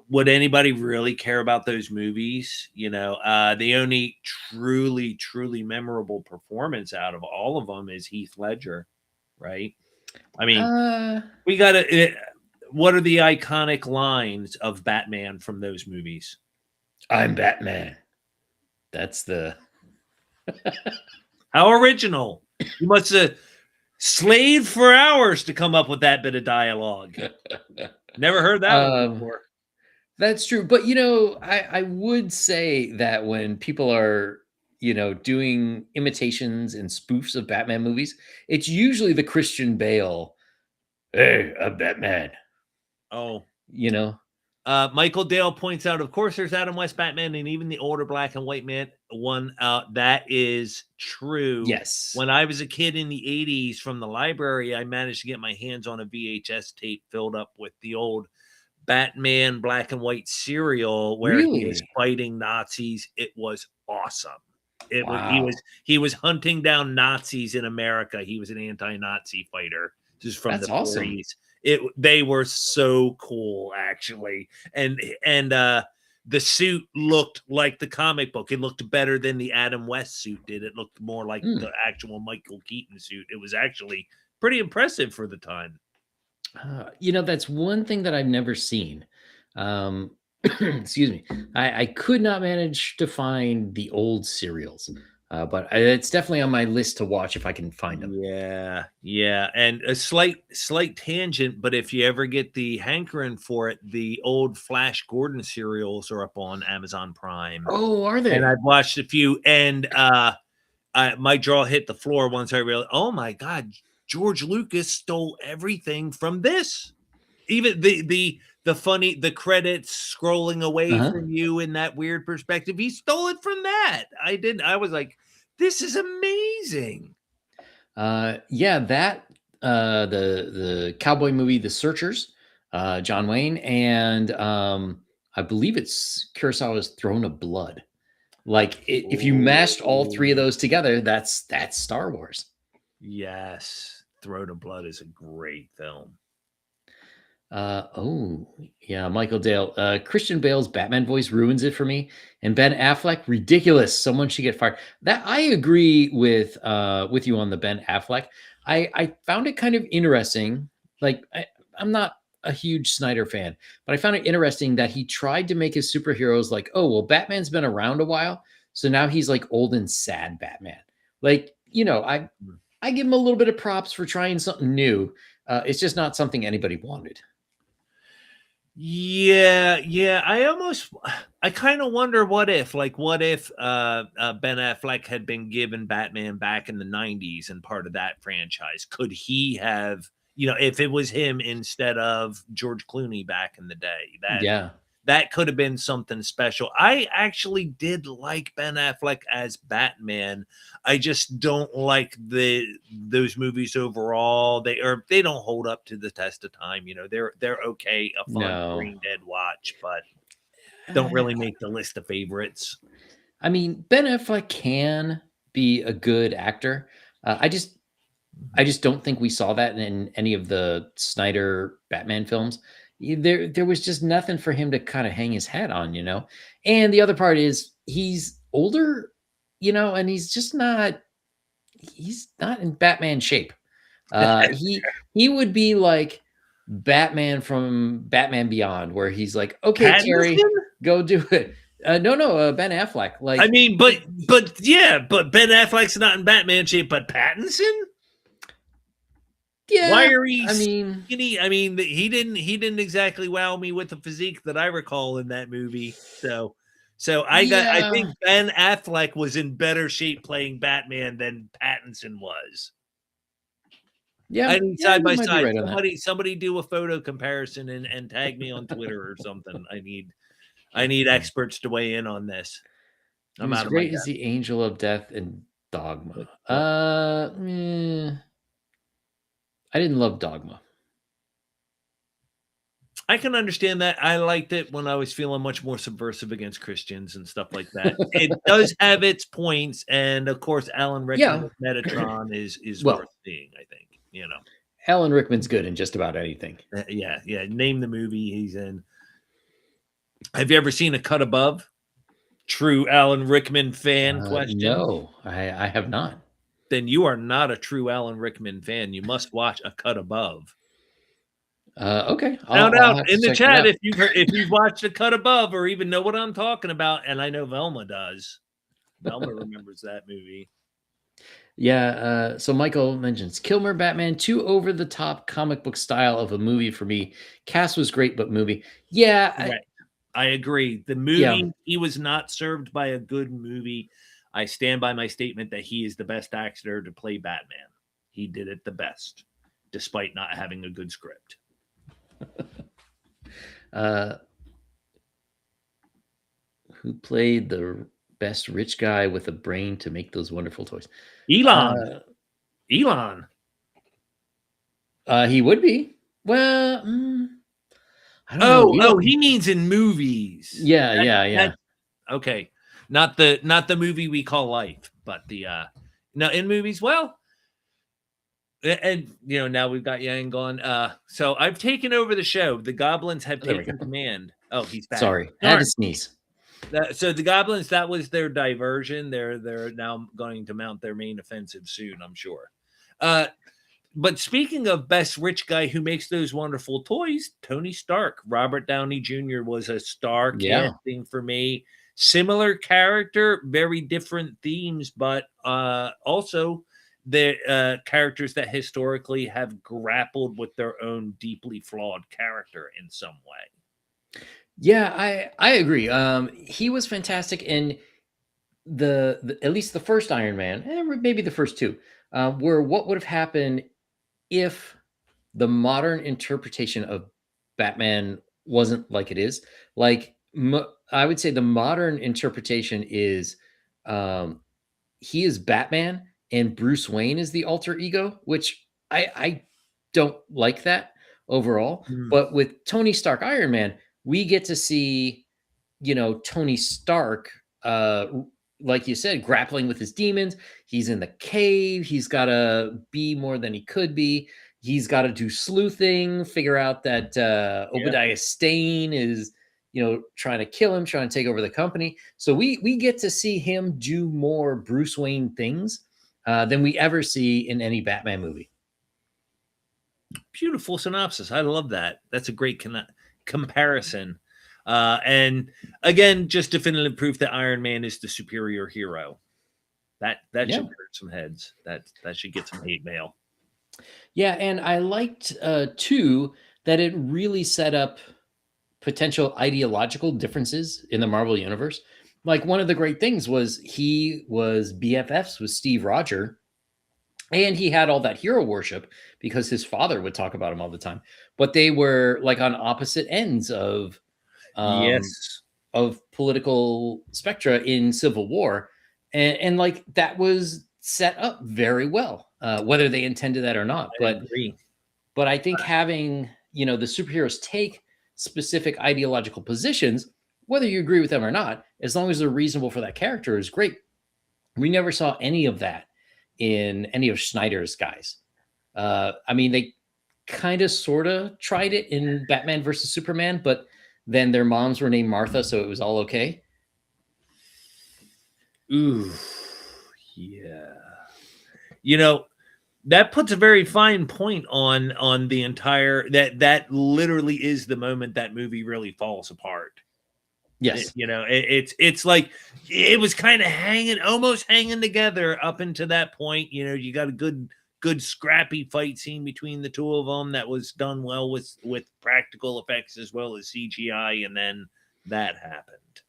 would anybody really care about those movies? The only truly memorable performance out of all of them is Heath Ledger, right? I mean, uh we got to. What are the iconic lines of Batman from those movies? I'm Batman. That's the How original! You must have slaved for hours to come up with that bit of dialogue. Never heard that one um before. That's true. But I would say that when people are, doing imitations and spoofs of Batman movies, it's usually the Christian Bale. Hey, I'm Batman. Oh, You know? Michael Dale points out, of course, there's Adam West Batman, and even the older black and white man one. That is true. Yes. When I was a kid in the 80s from the library, I managed to get my hands on a VHS tape filled up with the old Batman black and white serial where he is Really? fighting Nazis. It was awesome. It was Wow. he was hunting down Nazis in America. He was an anti-Nazi fighter just from That's the awesome. 40s. They were so cool actually. And the suit looked like the comic book. It looked better than the Adam West suit did. It looked more like Hmm. the actual Michael Keaton suit. It was actually pretty impressive for the time. That's one thing that I've never seen. Um, excuse me. I could not manage to find the old serials, but it's definitely on my list to watch if I can find them. Yeah, yeah, and a slight tangent, but if you ever get the hankering for it, the old Flash Gordon serials are up on Amazon Prime, Oh, are and they? I've watched a few, and my jaw hit the floor once I realized, oh my god, George Lucas stole everything from this. Even the credits scrolling away Uh-huh. from you in that weird perspective, he stole it from that. I was like, this is amazing. Yeah, that the cowboy movie, The Searchers, John Wayne, and I believe it's Kurosawa's Throne of Blood. Like if you mashed all three of Oh. those together, that's Star Wars. Yes, Throne of Blood is a great film. Oh, yeah, Michael Dale. Christian Bale's Batman voice ruins it for me. And Ben Affleck, ridiculous. Someone should get fired. That I agree with you on the Ben Affleck. I found it kind of interesting. Like I'm not a huge Snyder fan, but I found it interesting that he tried to make his superheroes like, oh, well, Batman's been around a while, so now he's like old and sad Batman. Like, Mm. I give him a little bit of props for trying something new. It's just not something anybody wanted. Yeah, yeah. I kind of wonder what if Ben Affleck had been given Batman back in the 90s and part of that franchise? Could he have, if it was him instead of George Clooney back in the day? Yeah. That could have been something special. I actually did like Ben Affleck as Batman. I just don't like those movies overall. They don't hold up to the test of time. They're okay, a fun No. brain dead watch, but don't really make the list of favorites. I mean, Ben Affleck can be a good actor. I just don't think we saw that in any of the Snyder Batman films. There was just nothing for him to kind of hang his hat on. And the other part is he's older, and he's not in Batman shape. He would be like Batman from Batman Beyond, where he's like, okay, Terry, Pattinson? go do it. No, Ben Affleck. I Like, mean, but yeah, but Ben Affleck's not in Batman shape, but Pattinson? Why yeah, are he I mean, skinny? I mean, he didn't exactly wow me with the physique that I recall in that movie. So I yeah, think Ben Affleck was in better shape playing Batman than Pattinson was. yeah, I need yeah. side You by might be side. right on that. Somebody do a photo comparison and tag me on Twitter or something. I need experts to weigh in on this. He I'm was out of my great as depth. the Angel of Death and Dogma. But I didn't love Dogma. I can understand that. I liked it when I was feeling much more subversive against Christians and stuff like that. It does have its points, and of course, Alan Rickman Yeah. with Metatron is Well, worth seeing. I think Alan Rickman's good in just about anything. Yeah, yeah. Name the movie he's in. Have you ever seen A Cut Above? True Alan Rickman fan question. No, I have not. Then you are not a true Alan Rickman fan. You must watch A Cut Above. Okay, Found I'll out have to in the check that chat out. if you've watched A Cut Above or even know what I'm talking about, and I know Velma does. Velma remembers that movie. Yeah, so Michael mentions Kilmer Batman, too over the top comic book style of a movie for me. Cast was great, but movie. Yeah, Right. I agree. The movie, he was not served by a good movie. I stand by my statement that he is the best actor to play Batman. He did it the best, despite not having a good script. Who played the best rich guy with a brain to make those wonderful toys? Elon. Elon. He would be. Well, I don't know. Oh, he means in movies. Yeah. Okay. Not the movie we call life, but the no, in movies. Well, and now we've got Yang gone. So I've taken over the show. The goblins have taken command. Oh, he's back. Sorry, I had to sneeze. So the goblins, that was their diversion. They're now going to mount their main offensive soon, I'm sure. But speaking of best rich guy who makes those wonderful toys, Tony Stark. Robert Downey Jr. was a star casting for me. Similar character, very different themes, but also the characters that historically have grappled with their own deeply flawed character in some way. Yeah, I agree. He was fantastic in the at least the first Iron Man, and maybe the first two, were what would have happened if the modern interpretation of Batman wasn't like it is. Like, I would say the modern interpretation is he is Batman and Bruce Wayne is the alter ego, which I don't like that overall. But with Tony Stark Iron Man, we get to see, Tony Stark, like you said, grappling with his demons. He's in the cave. He's got to be more than he could be. He's got to do sleuthing, figure out that Obadiah Stane is, trying to kill him, trying to take over the company. So we get to see him do more Bruce Wayne things than we ever see in any Batman movie. Beautiful synopsis. I love that. That's a great comparison. And again, just definitive proof that Iron Man is the superior hero. That should hurt some heads. That should get some hate mail. Yeah, and I liked too that it really set up potential ideological differences in the Marvel universe. Like, one of the great things was he was BFFs with Steve Rogers, and he had all that hero worship because his father would talk about him all the time. But they were like on opposite ends of political spectra in Civil War, and like that was set up very well, whether they intended that or not. But I think having the superheroes take specific ideological positions, whether you agree with them or not, as long as they're reasonable for that character, is great. We never saw any of that in any of Snyder's guys. I mean, they kind of sort of tried it in Batman versus Superman, but then their moms were named Martha, so it was all okay. Ooh, yeah. That puts a very fine point on the entire that literally is the moment that movie really falls apart. Yes. It's like it was kind of almost hanging together up until that point. You got a good scrappy fight scene between the two of them that was done well with practical effects as well as CGI, and then that happened.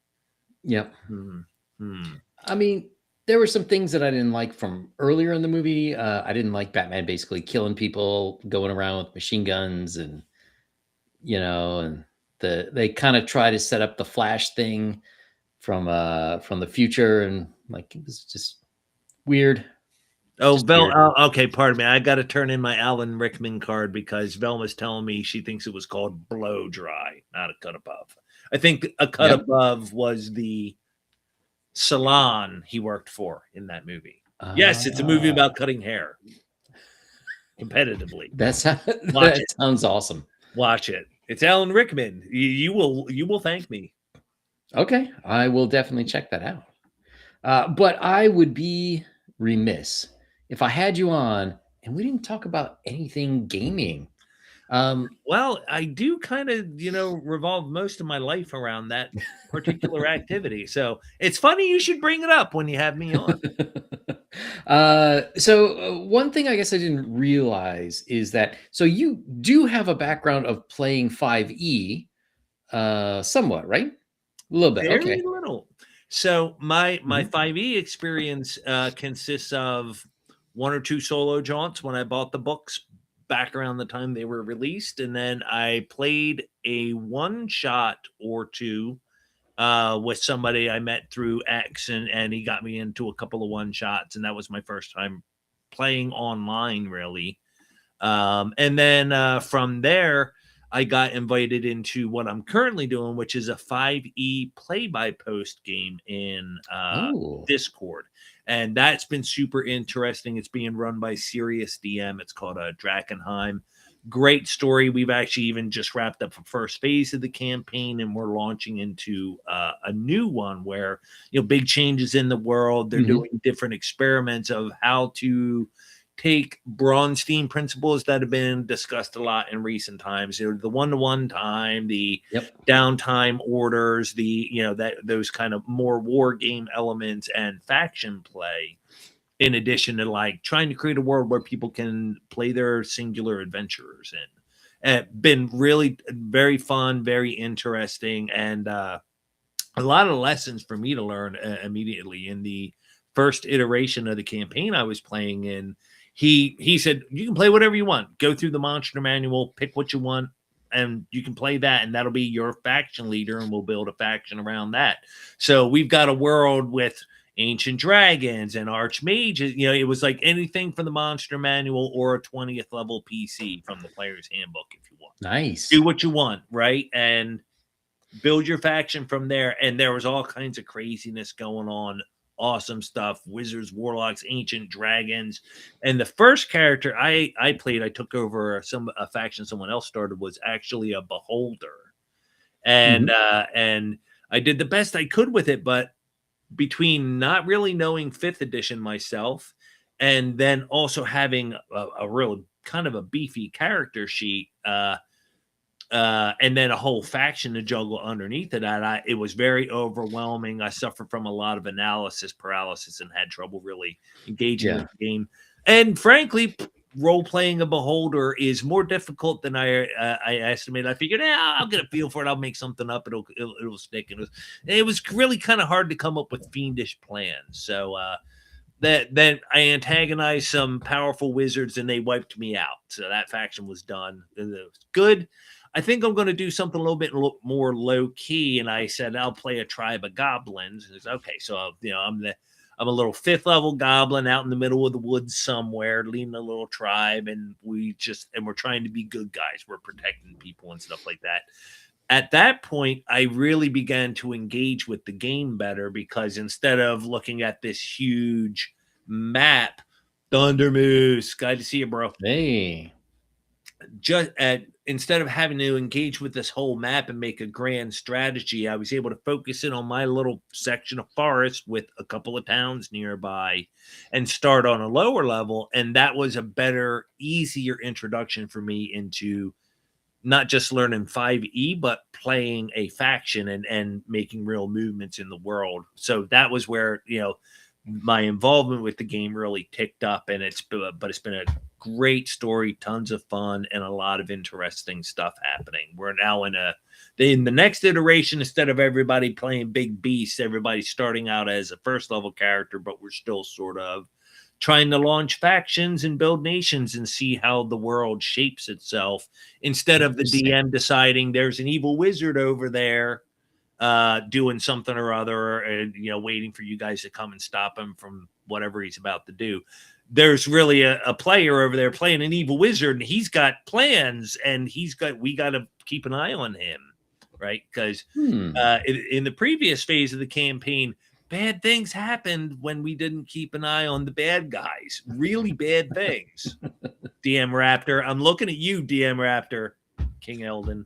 Yep. I mean, there were some things that I didn't like from earlier in the movie. I didn't like Batman basically killing people, going around with machine guns, and and they kind of try to set up the Flash thing from the future, and like it was just weird. Oh, okay, pardon me. I got to turn in my Alan Rickman card because Velma's telling me she thinks it was called Blow Dry, not A Cut Above. I think A Cut Above was the salon he worked for in that movie. Yes, it's a movie about cutting hair competitively. That sounds awesome. Watch it. It's Alan Rickman. You will thank me. Okay, I will definitely check that out. But I would be remiss if I had you on and we didn't talk about anything gaming. Well, I do kind of, revolve most of my life around that particular activity. So it's funny you should bring it up when you have me on. So one thing I guess I didn't realize is that, so you do have a background of playing 5e. Somewhat, right? A little bit. Very Okay. little. So my Mhm. 5e experience consists of 1 or 2 solo jaunts when I bought the books back around the time they were released, and then I played a one shot or two with somebody I met through X, and he got me into a couple of one shots, and that was my first time playing online, really. And then from there, I got invited into what I'm currently doing, which is a 5e play by post game in Oh. Discord. And that's been super interesting. It's being run by Serious DM. It's called Drakenheim. Great story. We've actually even just wrapped up the first phase of the campaign, and we're launching into a new one where, big changes in the world. They're Mhm. doing different experiments of how to take Bronstein principles that have been discussed a lot in recent times. The one-to-one time, the Yep. downtime orders, that those kind of more war game elements and faction play, in addition to like trying to create a world where people can play their singular adventurers in. And been really very fun, very interesting, and a lot of lessons for me to learn immediately in the first iteration of the campaign I was playing in. He said, you can play whatever you want, go through the monster manual, pick what you want, and you can play that, and that'll be your faction leader, and we'll build a faction around that. So we've got a world with ancient dragons and archmages. It was like anything from the monster manual or a 20th level PC from the player's handbook. If you want, Nice. do what you want, right? And build your faction from there. And there was all kinds of craziness going on, awesome stuff, wizards, warlocks, ancient dragons. And the first character I played, I took over a faction someone else started, was actually a beholder. And Mhm. and I did the best I could with it, but between not really knowing 5th edition myself, and then also having a real kind of a beefy character sheet, and then a whole faction to juggle underneath of that, it was very overwhelming. I suffered from a lot of analysis paralysis and had trouble really engaging with Yeah. the game. And frankly, role playing a beholder is more difficult than I estimated. I figured, I'll get a feel for it. I'll make something up. It'll stick. It was really kind of hard to come up with fiendish plans. So that then I antagonized some powerful wizards and they wiped me out. So that faction was done. It was good. I think I'm going to do something a little bit more low key. And I said I'll play a tribe of goblins. And it's okay. So I'm a little 5th level goblin out in the middle of the woods somewhere, leading a little tribe, and we're trying to be good guys. We're protecting people and stuff like that. At that point, I really began to engage with the game better, because instead of looking at this huge map, Thunder Moose, glad to see you, bro. Hey. Instead of having to engage with this whole map and make a grand strategy, I was able to focus in on my little section of forest with a couple of towns nearby and start on a lower level. And that was a better, easier introduction for me into not just learning 5e, but playing a faction and making real movements in the world. So that was where, my involvement with the game really ticked up, and it's been a great story, tons of fun, and a lot of interesting stuff happening. We're now in the next iteration, instead of everybody playing big beasts, everybody's starting out as a first level character, but we're still sort of trying to launch factions and build nations and see how the world shapes itself, instead of the Interesting. DM deciding there's an evil wizard over there doing something or other, and waiting for you guys to come and stop him from whatever he's about to do. There's really a player over there playing an evil wizard, and he's got plans, and we got to keep an eye on him, right? Because Hmm. in the previous phase of the campaign, bad things happened when we didn't keep an eye on the bad guys. Really bad things. DM Raptor, I'm looking at you, DM Raptor, King Eldon,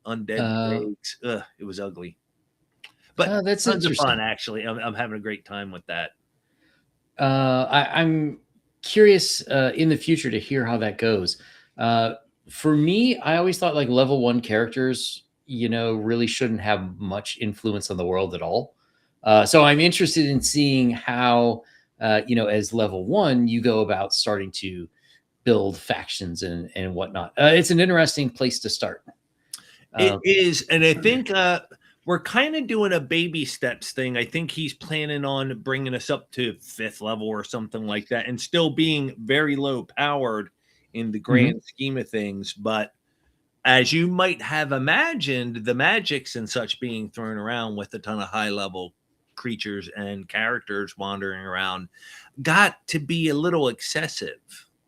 Undead Uh, Plagues. Ugh, it was ugly, but that's tons of fun. interesting. Actually, I'm having a great time with that. I'm curious in the future to hear how that goes. Uh, for me, I always thought like level one characters, really shouldn't have much influence on the world at all. So I'm interested in seeing how, as level one, you go about starting to build factions and whatnot. It's an interesting place to start. It is, and I think we're kind of doing a baby steps thing. I think he's planning on bringing us up to 5th level or something like that, and still being very low powered in the grand scheme of things. But as you might have imagined, the magics and such being thrown around with a ton of high level creatures and characters wandering around got to be a little excessive.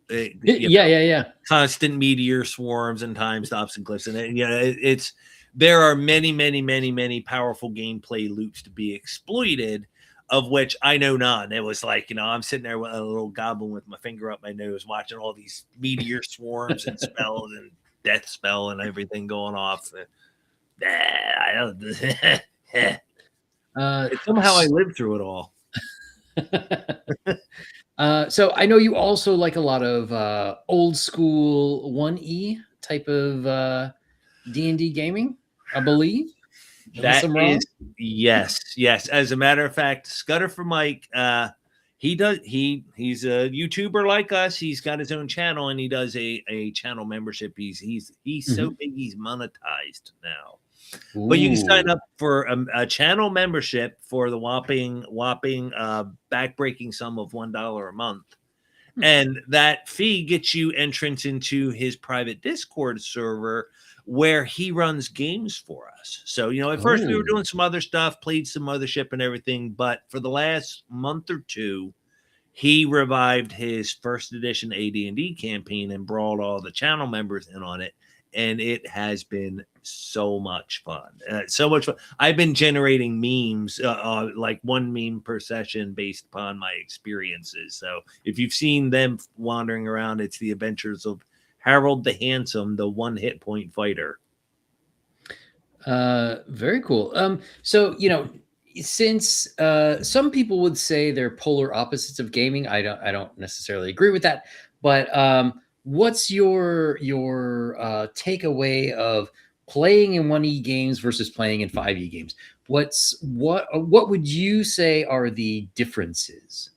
Yeah. Constant meteor swarms and time stops and cliffs, and it's there are many powerful gameplay loops to be exploited, of which I know none. It was like, I'm sitting there with a little goblin with my finger up my nose, watching all these meteor swarms and spells and death spell and everything going off. I don't. Somehow I lived through it all. So I know you also like a lot of old school 1E type of D&D gaming, I believe. That is, yes. As a matter of fact, Scudder for Mike, he's a YouTuber like us. He's got his own channel, and he does a channel membership. He's so big, he's monetized now. Ooh. But you can sign up for a channel membership for the whopping backbreaking sum of $1 a month. And that fee gets you entrance into his private Discord server where he runs games for us. So, at first we were doing some other stuff, played some mothership and everything. But for the last month or two, he revived his 1st edition AD&D campaign and brought all the channel members in on it. And it has been so much fun. So much fun. I've been generating memes, like 1 meme per session based upon my experiences. So if you've seen them wandering around, it's the adventures of Harold the Handsome, the 1 hit point fighter. Very cool. So, since some people would say they're polar opposites of gaming, I don't necessarily agree with that. But what's your takeaway of playing in 1E games versus playing in 5E games? What would you say are the differences?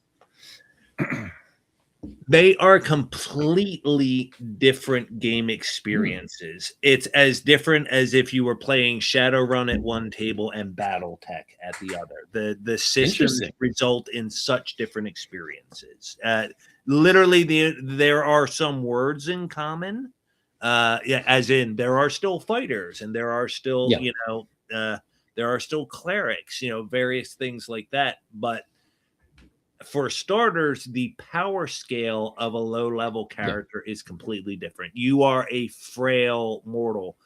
They are completely different game experiences. It's as different as if you were playing Shadowrun at one table and BattleTech at the other. The systems result in such different experiences. Literally, there are some words in common. As in there are still fighters and there are still there are still clerics, various things like that. But for starters, the power scale of a low level character is completely different. You are a frail mortal,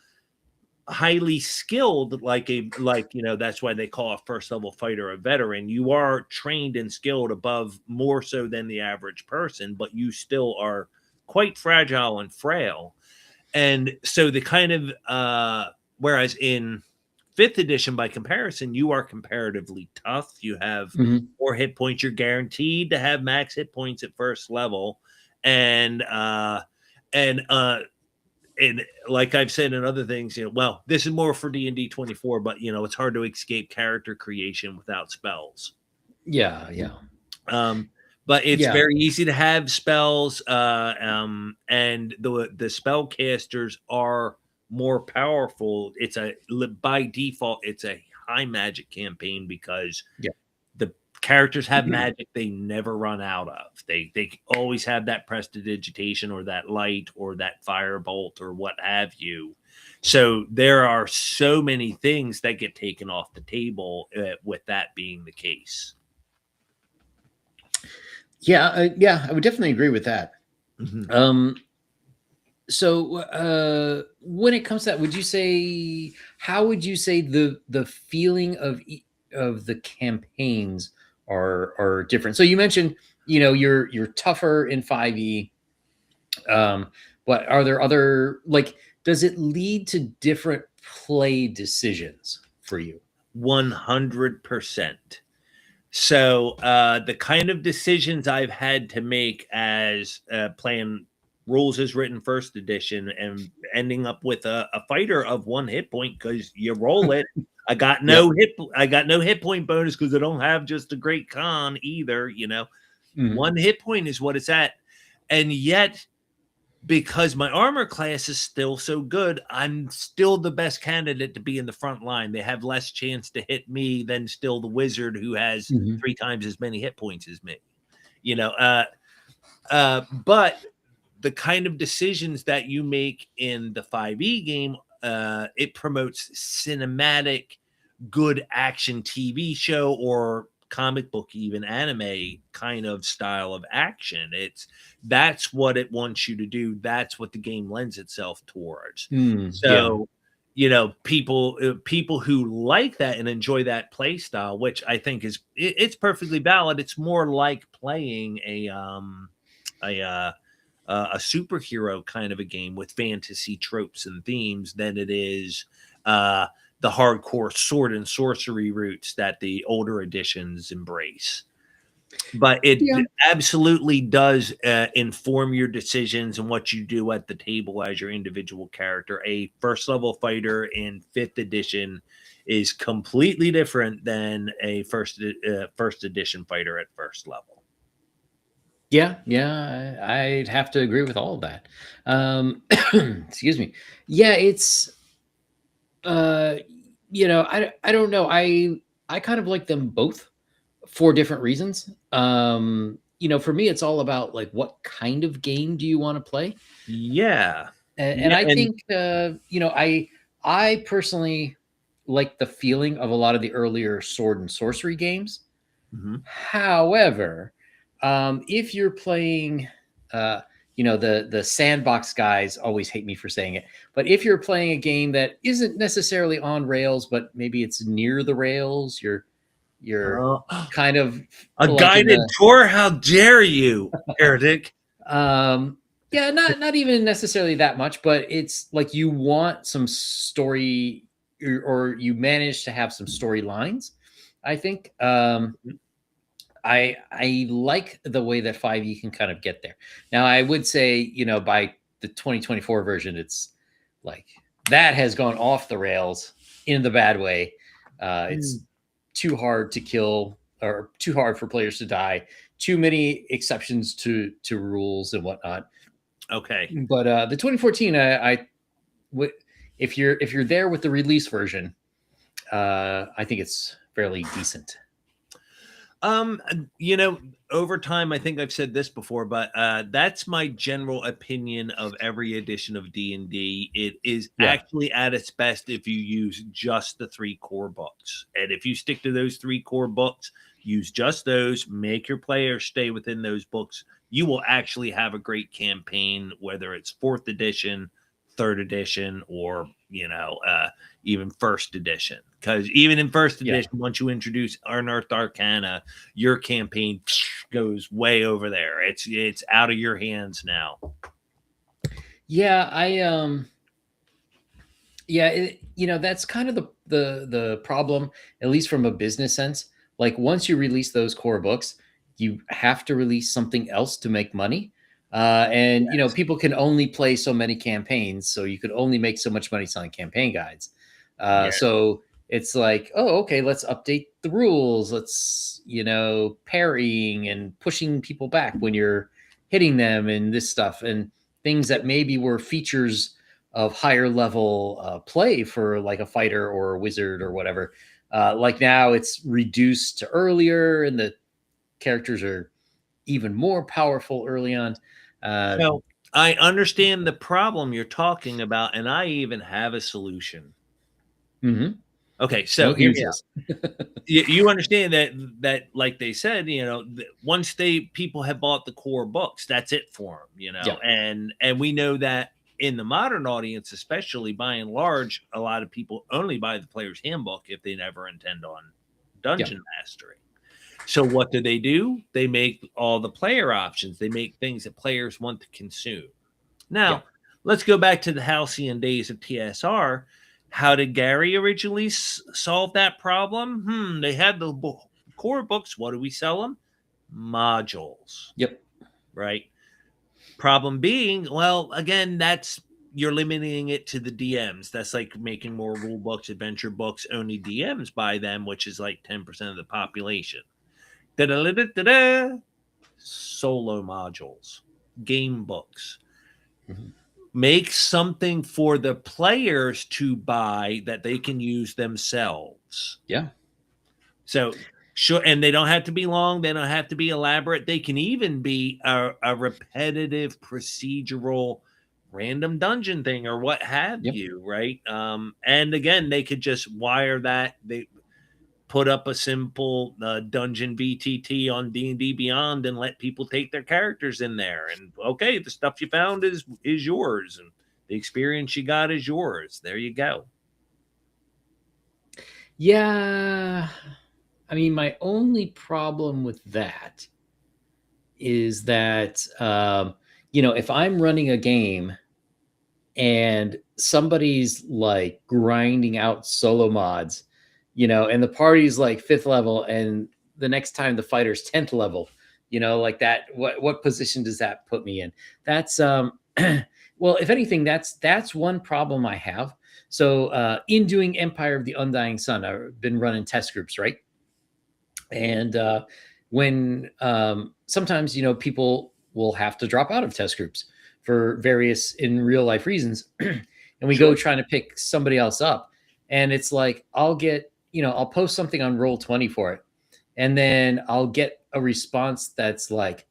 highly skilled, that's why they call a 1st level fighter a veteran. You are trained and skilled above more so than the average person, but you still are quite fragile and frail. And so the kind of whereas in 5th edition, by comparison, you are comparatively tough. You have 4 hit points. You're guaranteed to have max hit points at 1st level, and like I've said in other things, this is more for D&D 24, but it's hard to escape character creation without spells. Yeah. But it's very easy to have spells, and the spellcasters are more powerful. By default, it's a high magic campaign because the characters have magic they never run out of. They always have that prestidigitation or that light or that firebolt or what have you. So there are so many things that get taken off the table with that being the case. I would definitely agree with that. So when it comes to that, how would you say the feeling of the campaigns are different? So you mentioned, you're tougher in 5e. But are there other, does it lead to different play decisions for you? 100%. So the kind of decisions I've had to make as playing rules as written 1st edition and ending up with a fighter of 1 hit point because you roll it. I got no hit point bonus because I don't have just a great con either. 1 hit point is what it's at, and yet because my armor class is still so good, I'm still the best candidate to be in the front line. They have less chance to hit me than still the wizard who has Mhm. 3 times as many hit points as me. You know, but the kind of decisions that you make in the 5e game, it promotes cinematic, good action TV show or comic book, even anime kind of style of action. That's what it wants you to do. That's what the game lends itself towards. Yeah. So, people who like that and enjoy that play style, which I think it's perfectly valid. It's more like playing a a superhero kind of a game with fantasy tropes and themes than it is the hardcore sword and sorcery roots that the older editions embrace. But it Yeah. absolutely does inform your decisions and what you do at the table as your individual character. A first level fighter in 5th edition is completely different than a first edition fighter at first level. Yeah, yeah, I'd have to agree with all of that. Excuse me. Yeah, it's uh, I don't know. I kind of like them both for different reasons. For me, it's all about like what kind of game do you want to play, Yeah. and Yeah. I And think I personally like the feeling of a lot of the earlier sword and sorcery games. mhm. However, if you're playing, the sandbox guys always hate me for saying it, but if you're playing a game that isn't necessarily on rails, but maybe it's near the rails, you're Uh, kind of a like in guided the tour? How dare you, heretic? yeah, not even necessarily that much, but it's like you want some story, or you manage to have some storylines. I think I like the way that 5e can kind of get there. Now, I would say, by the 2024 version, it's like that has gone off the rails in the bad way. It's Mm. too hard to kill, or too hard for players to die. Too many exceptions to rules and whatnot. Okay. But the 2014, if you're there with the release version, I think it's fairly decent. Um, you know, over time, I think I've said this before, but that's my general opinion of every edition of D&D. It is Yeah, actually at its best if you use just the 3 core books. And if you stick to those 3 core books, use just those, make your players stay within those books, you will actually have a great campaign, whether it's 4th edition, 3rd edition, or, even 1st edition. Because even in 1st yeah. edition, once you introduce Unearthed Arcana, your campaign goes way over there. It's out of your hands now. Yeah, that's kind of the problem, at least from a business sense. Like once you release those core books, you have to release something else to make money. And Yes. people can only play so many campaigns, so you could only make so much money selling campaign guides. Yeah. So it's like, oh, okay, let's update the rules. Let's, parrying and pushing people back when you're hitting them and this stuff, and things that maybe were features of higher level play for like a fighter or a wizard or whatever. Like now it's reduced to earlier, and the characters are even more powerful early on. Uh, So I understand the problem you're talking about, and I even have a solution. mhm. Okay, No so hear me out. deuces. You understand that like they said, once people have bought the core books, that's it for them, Yeah, and we know that in the modern audience, especially by and large, a lot of people only buy the player's handbook if they never intend on yeah, dungeon mastery. So what do? They make all the player options. They make things that players want to consume. yeah. Now, let's go back to the halcyon days of TSR. How did Gary originally solve that problem? They had the core books. What do we sell them? Modules, Yep. right? Problem being, well, again, you're limiting it to the DMs. That's like making more rule books, adventure books, only DMs buy them, which is like 10% of the population. Da-da-da-da-da-da. Solo modules, game books. Make something for the players to buy that they can use themselves. Yeah. So sure, and they don't have to be long. They don't have to be elaborate. They can even be a repetitive procedural random dungeon thing or what have Yep. you, right? And again, they could just wire that. They put up a simple dungeon VTT on D&D Beyond and let people take their characters in there. And okay, the stuff you found is yours, and the experience you got is yours. There you go. Yeah. I mean, my only problem with that is that, if I'm running a game and somebody's like grinding out solo mods, and the party's like 5th level, and the next time the fighter's 10th level, like that, what position does that put me in? That's well, if anything, that's one problem I have. So in doing Empire of the Undying Sun, I've been running test groups, right? And when sometimes people will have to drop out of test groups for various in real life reasons, and we Sure. go trying to pick somebody else up, and it's like I'll post something on Roll20 for it, and then I'll get a response that's like,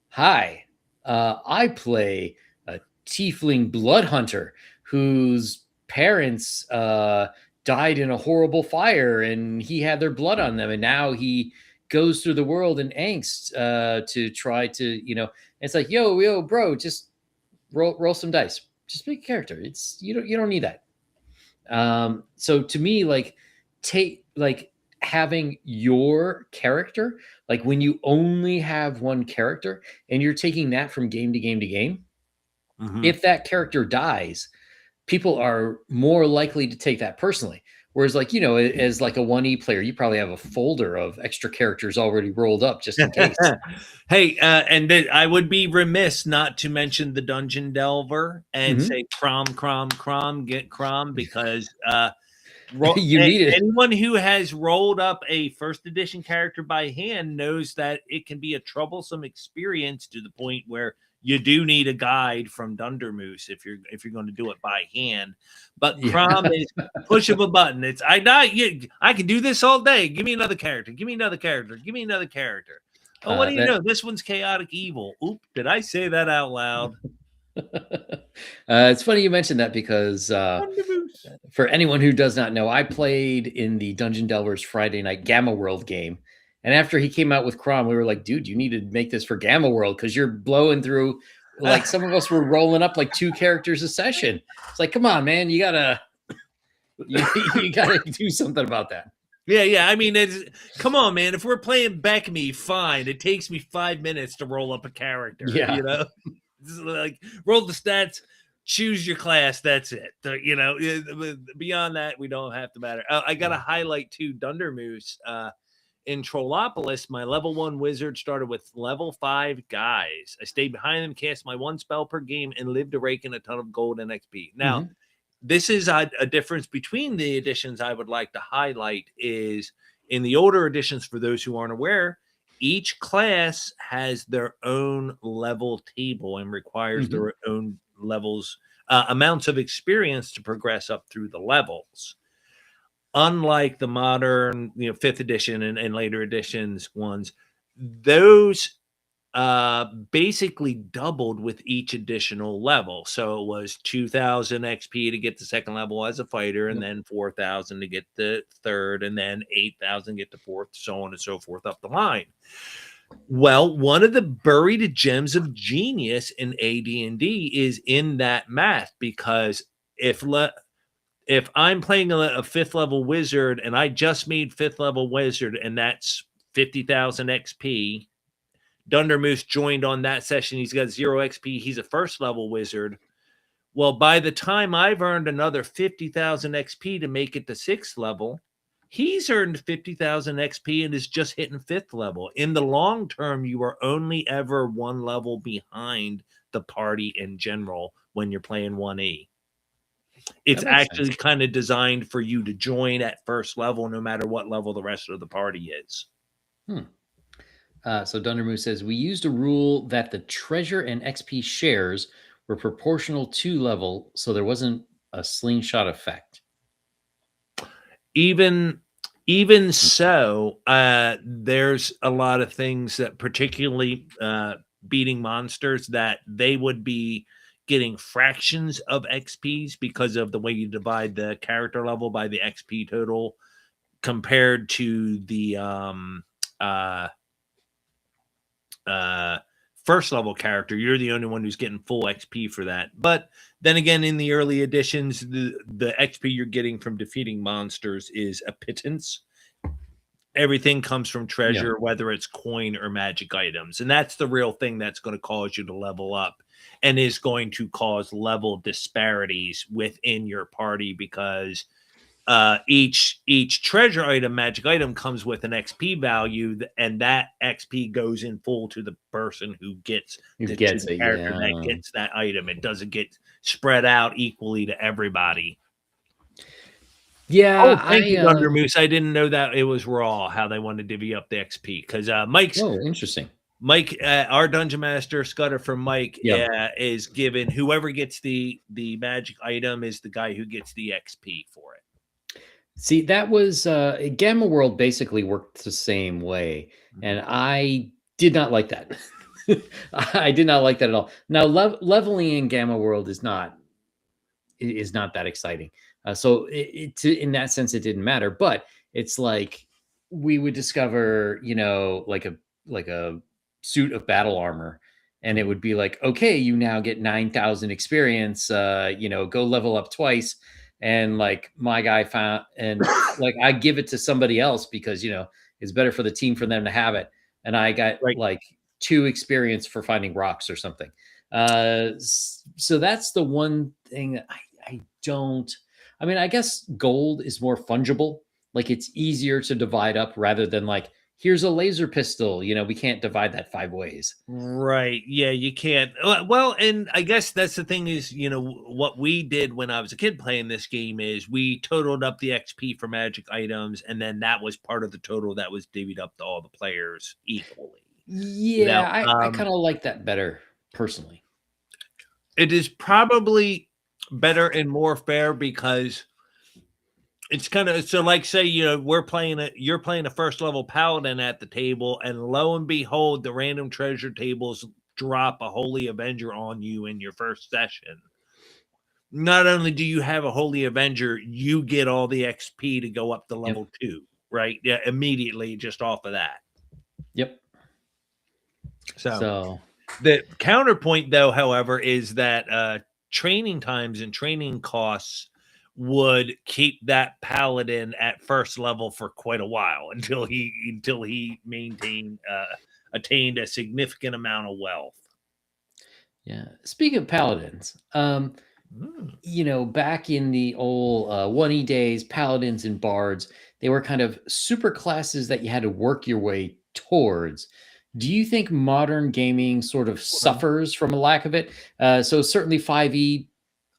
"Hi, I play a tiefling blood hunter whose parents died in a horrible fire, and he had their blood on them, and now he goes through the world in angst to try to, it's like, yo, bro, just roll some dice, just pick a character. It's you don't need that. So to me, like, having your character, like when you only have one character and you're taking that from game to game to game, if that character dies, people are more likely to take that personally. Whereas, like, as like a 1E player, you probably have a folder of extra characters already rolled up just in case. Hey, I would be remiss not to mention the Dungeon Delver and say Crom, get Crom, because You need it. anyone who has rolled up a first edition character by hand knows that it can be a troublesome experience to the point where you do need a guide from Dundermoose if you're going to do it by hand. But Crom is push of a button. It's I can do this all day. Give me another character. Give me another character. Give me another character. Oh, what do you know? This one's chaotic evil. Oop, did I say that out loud? It's funny you mentioned that because for anyone who does not know, I played in the Dungeon Delvers Friday night Gamma World game. And after he came out with Crom, we were like, dude, you need to make this for Gamma World because you're blowing through, like, some of us were rolling up like 2 characters a session. It's like, come on, man, you gotta do something about that. Yeah. I mean, come on, man. If we're playing Back Me, fine. It takes me 5 minutes to roll up a character. Yeah. Like, roll the stats, choose your class. That's it. Beyond that, we don't have to matter. I got to highlight too, Dundermoose. In Trollopolis, my level 1 wizard started with level 5 guys. I stayed behind them, cast my 1 spell per game, and lived to rake in a ton of gold and XP. Now, this is a difference between the editions I would like to highlight is in the older editions, for those who aren't aware, each class has their own level table and requires their own levels, amounts of experience to progress up through the levels. Unlike the modern, 5th edition and later editions ones, those basically doubled with each additional level. So it was 2,000 XP to get the 2nd level as a fighter, and then 4,000 to get the 3rd, and then 8,000 to get the 4th, so on and so forth up the line. Well, one of the buried gems of genius in AD&D is in that math, because if I'm playing a 5th level wizard and I just made 5th level wizard and that's 50,000 XP, Dundermoose joined on that session. He's got 0 XP. He's a 1st level wizard. Well, by the time I've earned another 50,000 XP to make it to 6th level, he's earned 50,000 XP and is just hitting 5th level. In the long term, you are only ever 1 level behind the party in general when you're playing 1E. It's actually kind of designed for you to join at 1st level, no matter what level the rest of the party is. So Dundermoose says, we used a rule that the treasure and XP shares were proportional to level, so there wasn't a slingshot effect. Even so, there's a lot of things that, particularly beating monsters, that they would be getting fractions of XPs because of the way you divide the character level by the XP total, compared to the first level character. You're the only one who's getting full XP for that. But then again, in the early editions, the XP you're getting from defeating monsters is a pittance. Everything comes from treasure, whether it's coin or magic items. And that's the real thing that's going to cause you to level up, and is going to cause level disparities within your party, because each treasure item, magic item, comes with an XP value, and that XP goes in full to the person who gets the character that gets that item. It doesn't get spread out equally to everybody. Yeah. Oh, thank you, Thunder Moose. I didn't know that it was raw how they wanted to divvy up the XP, because Mike's interesting. Mike, our dungeon master, Scudder from Mike, is given whoever gets the magic item is the guy who gets the XP for it. See, that was Gamma World basically worked the same way, and I did not like that. I did not like that at all. Now, leveling in Gamma World is not that exciting. So in that sense, it didn't matter. But it's like we would discover, like a suit of battle armor, and it would be like, okay, you now get 9,000 experience. Go level up twice. And like my guy found, and like I give it to somebody else because it's better for the team for them to have it. And I got like 2 experience for finding rocks or something. So that's the one thing that I don't. I mean, I guess gold is more fungible. Like it's easier to divide up rather than like, here's a laser pistol. We can't divide that 5 ways. Right. Yeah, you can't. Well, and I guess that's the thing is, what we did when I was a kid playing this game is we totaled up the XP for magic items, and then that was part of the total that was divvied up to all the players equally. Yeah, I kind of like that better personally. It is probably better and more fair, because it's kind of so, like, say you're playing a first level paladin at the table, and lo and behold, the random treasure tables drop a holy avenger on you in your first session. Not only do you have a holy avenger, you get all the XP to go up to level 2, right? Yeah, immediately just off of that. Yep. So the counterpoint, though, however, is that training times and training costs would keep that paladin at first level for quite a while until he attained a significant amount of wealth. Yeah. Speaking of paladins, back in the old 1E days, paladins and bards, they were kind of super classes that you had to work your way towards. Do you think modern gaming sort of suffers from a lack of it? So certainly 5E,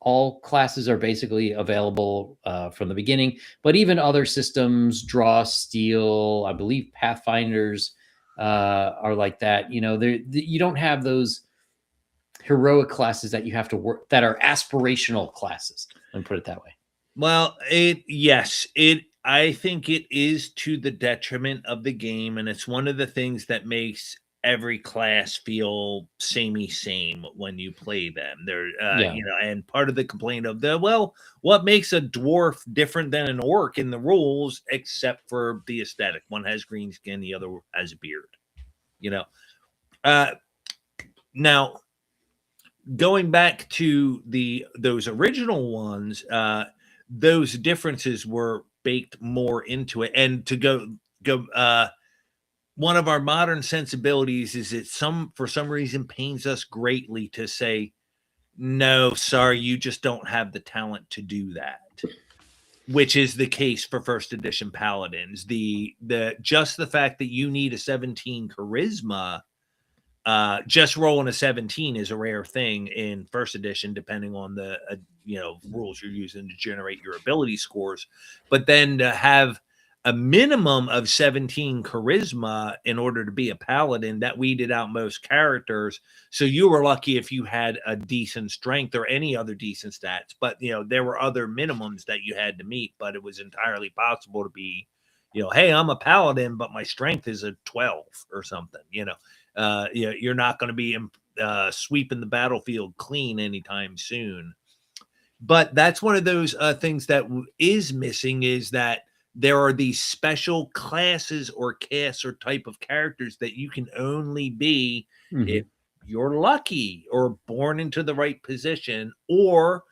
all classes are basically available from the beginning, but even other systems, Draw, Steel, I believe Pathfinders are like that. You don't have those heroic classes that you have to work, that are aspirational classes. Let me put it that way. Well, I think it is to the detriment of the game, and it's one of the things that makes every class feel samey same when you play them. And part of the complaint of what makes a dwarf different than an orc in the rules, except for the aesthetic? One has green skin, the other has a beard. Now, going back to those original ones, those differences were baked more into it. And to go one of our modern sensibilities is it for some reason pains us greatly to say, no, sorry, you just don't have the talent to do that, which is the case for first edition paladins. The fact that you need a 17 charisma, just rolling a 17 is a rare thing in first edition, depending on the rules you're using to generate your ability scores. But then to have a minimum of 17 charisma in order to be a paladin. That weeded out most characters. So you were lucky if you had a decent strength or any other decent stats. But, there were other minimums that you had to meet, but it was entirely possible to be, hey, I'm a paladin, but my strength is a 12 or something, you're not going to be sweeping the battlefield clean anytime soon. But that's one of those things that is missing, is that there are these special classes or castes or type of characters that you can only be if you're lucky or born into the right position, or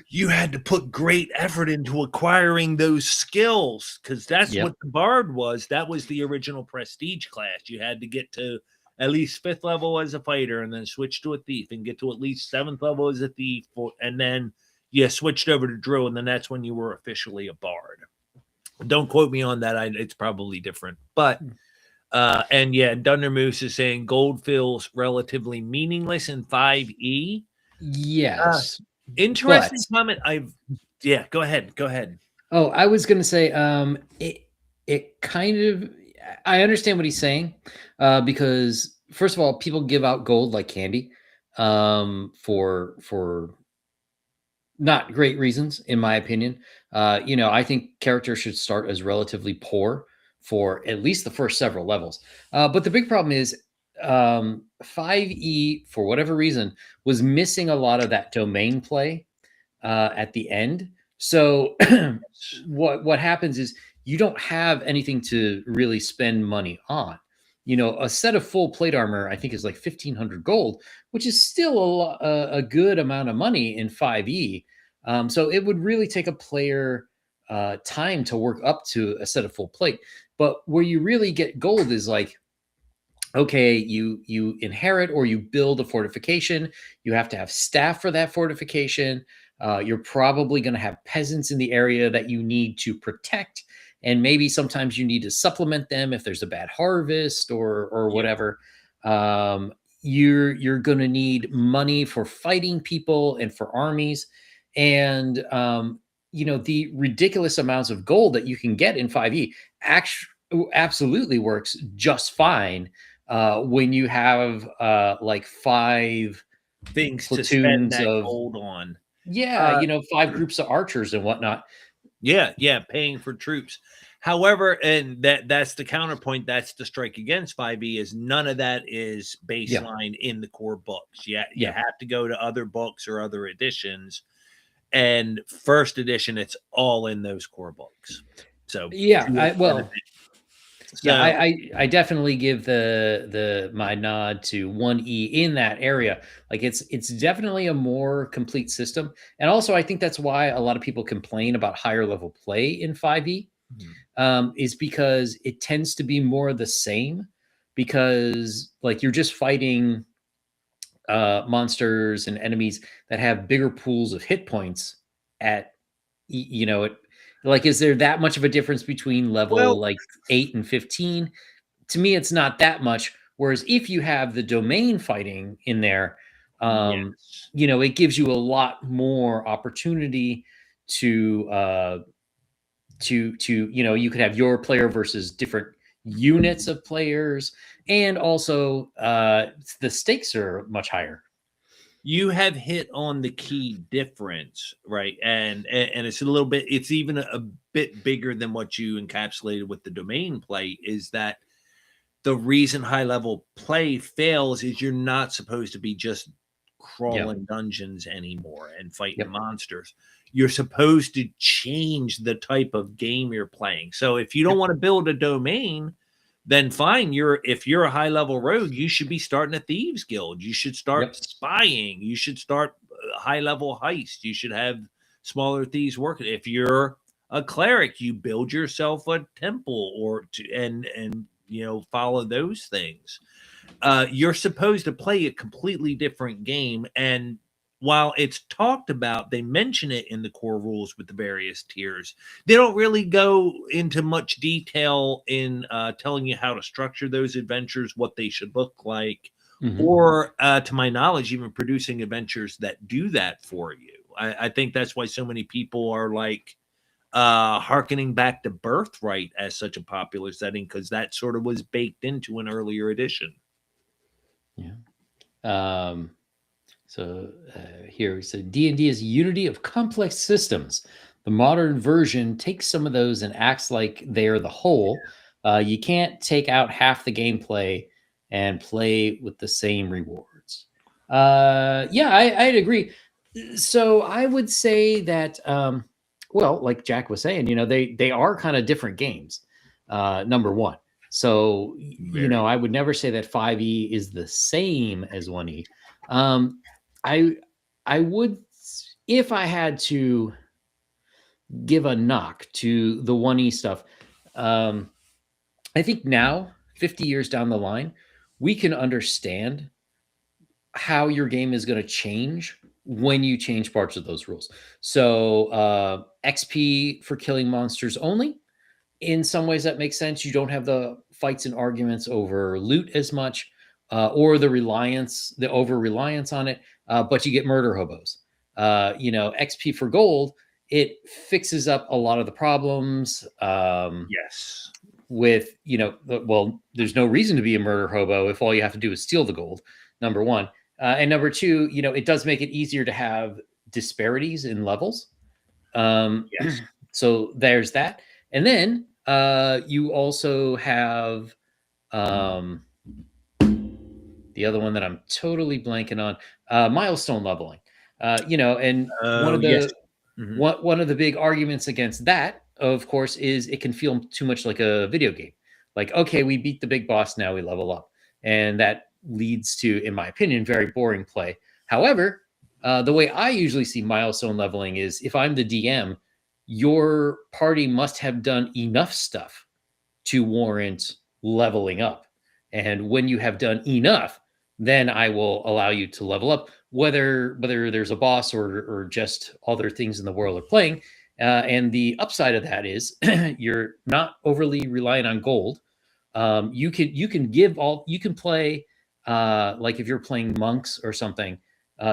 you had to put great effort into acquiring those skills, because that's what the bard was. That was the original prestige class. You had to get to at least 5th level as a fighter, and then switch to a thief, and get to at least 7th level as a thief, and then you switched over to drill, and then that's when you were officially a bard. Don't quote me on that. It's probably different. But and yeah, Dunder Moose is saying gold feels relatively meaningless in 5e. Yes. Interesting comment. Go ahead. Oh, I was going to say it kind of, I understand what he's saying, because first of all, people give out gold like candy, for not great reasons, in my opinion. I think characters should start as relatively poor for at least the first several levels. But the big problem is 5e, for whatever reason, was missing a lot of that domain play at the end. So what happens is you don't have anything to really spend money on. A set of full plate armor, I think, is like 1,500 gold, which is still a good amount of money in 5e. So it would really take a player time to work up to a set of full plate. But where you really get gold is like, okay, you inherit or you build a fortification. You have to have staff for that fortification. You're probably going to have peasants in the area that you need to protect, and maybe sometimes you need to supplement them if there's a bad harvest or whatever. You're going to need money for fighting people and for armies, and the ridiculous amounts of gold that you can get in 5e absolutely works just fine when you have like 5 things platoons to spend that of gold on. 5 groups of archers and whatnot. Yeah, paying for troops. However, and that's the counterpoint. That's the strike against 5e, is none of that is baseline in the core books. You have to go to other books or other editions. And first edition, it's all in those core books. So I definitely give my nod to 1E in that area. Like it's definitely a more complete system. And also I think that's why a lot of people complain about higher level play in 5e, is because it tends to be more of the same, because like you're just fighting monsters and enemies that have bigger pools of hit points at like, is there that much of a difference between level 8 and 15? To me, it's not that much. Whereas if you have the domain fighting in there, it gives you a lot more opportunity to you could have your player versus different units of players, and also the stakes are much higher. You have hit on the key difference, right? And it's a little bit, it's even a bit bigger than what you encapsulated with the domain play, is that the reason high level play fails is you're not supposed to be just crawling dungeons anymore and fighting monsters. You're supposed to change the type of game you're playing. So if you don't want to build a domain, then fine. If you're a high level rogue, you should be starting a thieves guild. You should start spying. You should start high level heist. You should have smaller thieves working. If you're a cleric, you build yourself a temple and follow those things. You're supposed to play a completely different game. And while it's talked about, they mention it in the core rules with the various tiers, they don't really go into much detail in telling you how to structure those adventures, what they should look like, or to my knowledge, even producing adventures that do that for you. I think that's why so many people are like, harkening back to Birthright as such a popular setting because that sort of was baked into an earlier edition. Yeah. So here we said D&D is a unity of complex systems. The modern version takes some of those and acts like they are the whole. You can't take out half the gameplay and play with the same rewards. Yeah, I'd agree. So I would say that, well, like Jack was saying, they are kind of different games. Number one. So, I would never say that 5e is the same as 1e. I would, if I had to give a knock to the 1e stuff, I think now, 50 years down the line, we can understand how your game is going to change when you change parts of those rules. So XP for killing monsters only. In some ways that makes sense. You don't have the fights and arguments over loot as much, or the over reliance on it, but you get murder hobos. XP for gold, it fixes up a lot of the problems. Yes. With, well, there's no reason to be a murder hobo if all you have to do is steal the gold, number one. And number two, it does make it easier to have disparities in levels. Yes. So there's that. And then you also have the other one that I'm totally blanking on, milestone leveling. And one of the yes. Mm-hmm. one of the big arguments against that, of course, is it can feel too much like a video game. Like, okay, we beat the big boss, now we level up. And that leads to, in my opinion, very boring play. However, the way I usually see milestone leveling is if I'm the DM, your party must have done enough stuff to warrant leveling up. And when you have done enough, then I will allow you to level up, whether there's a boss or just other things in the world are playing. And the upside of that is you're not overly reliant on gold. You can play like if you're playing monks or something.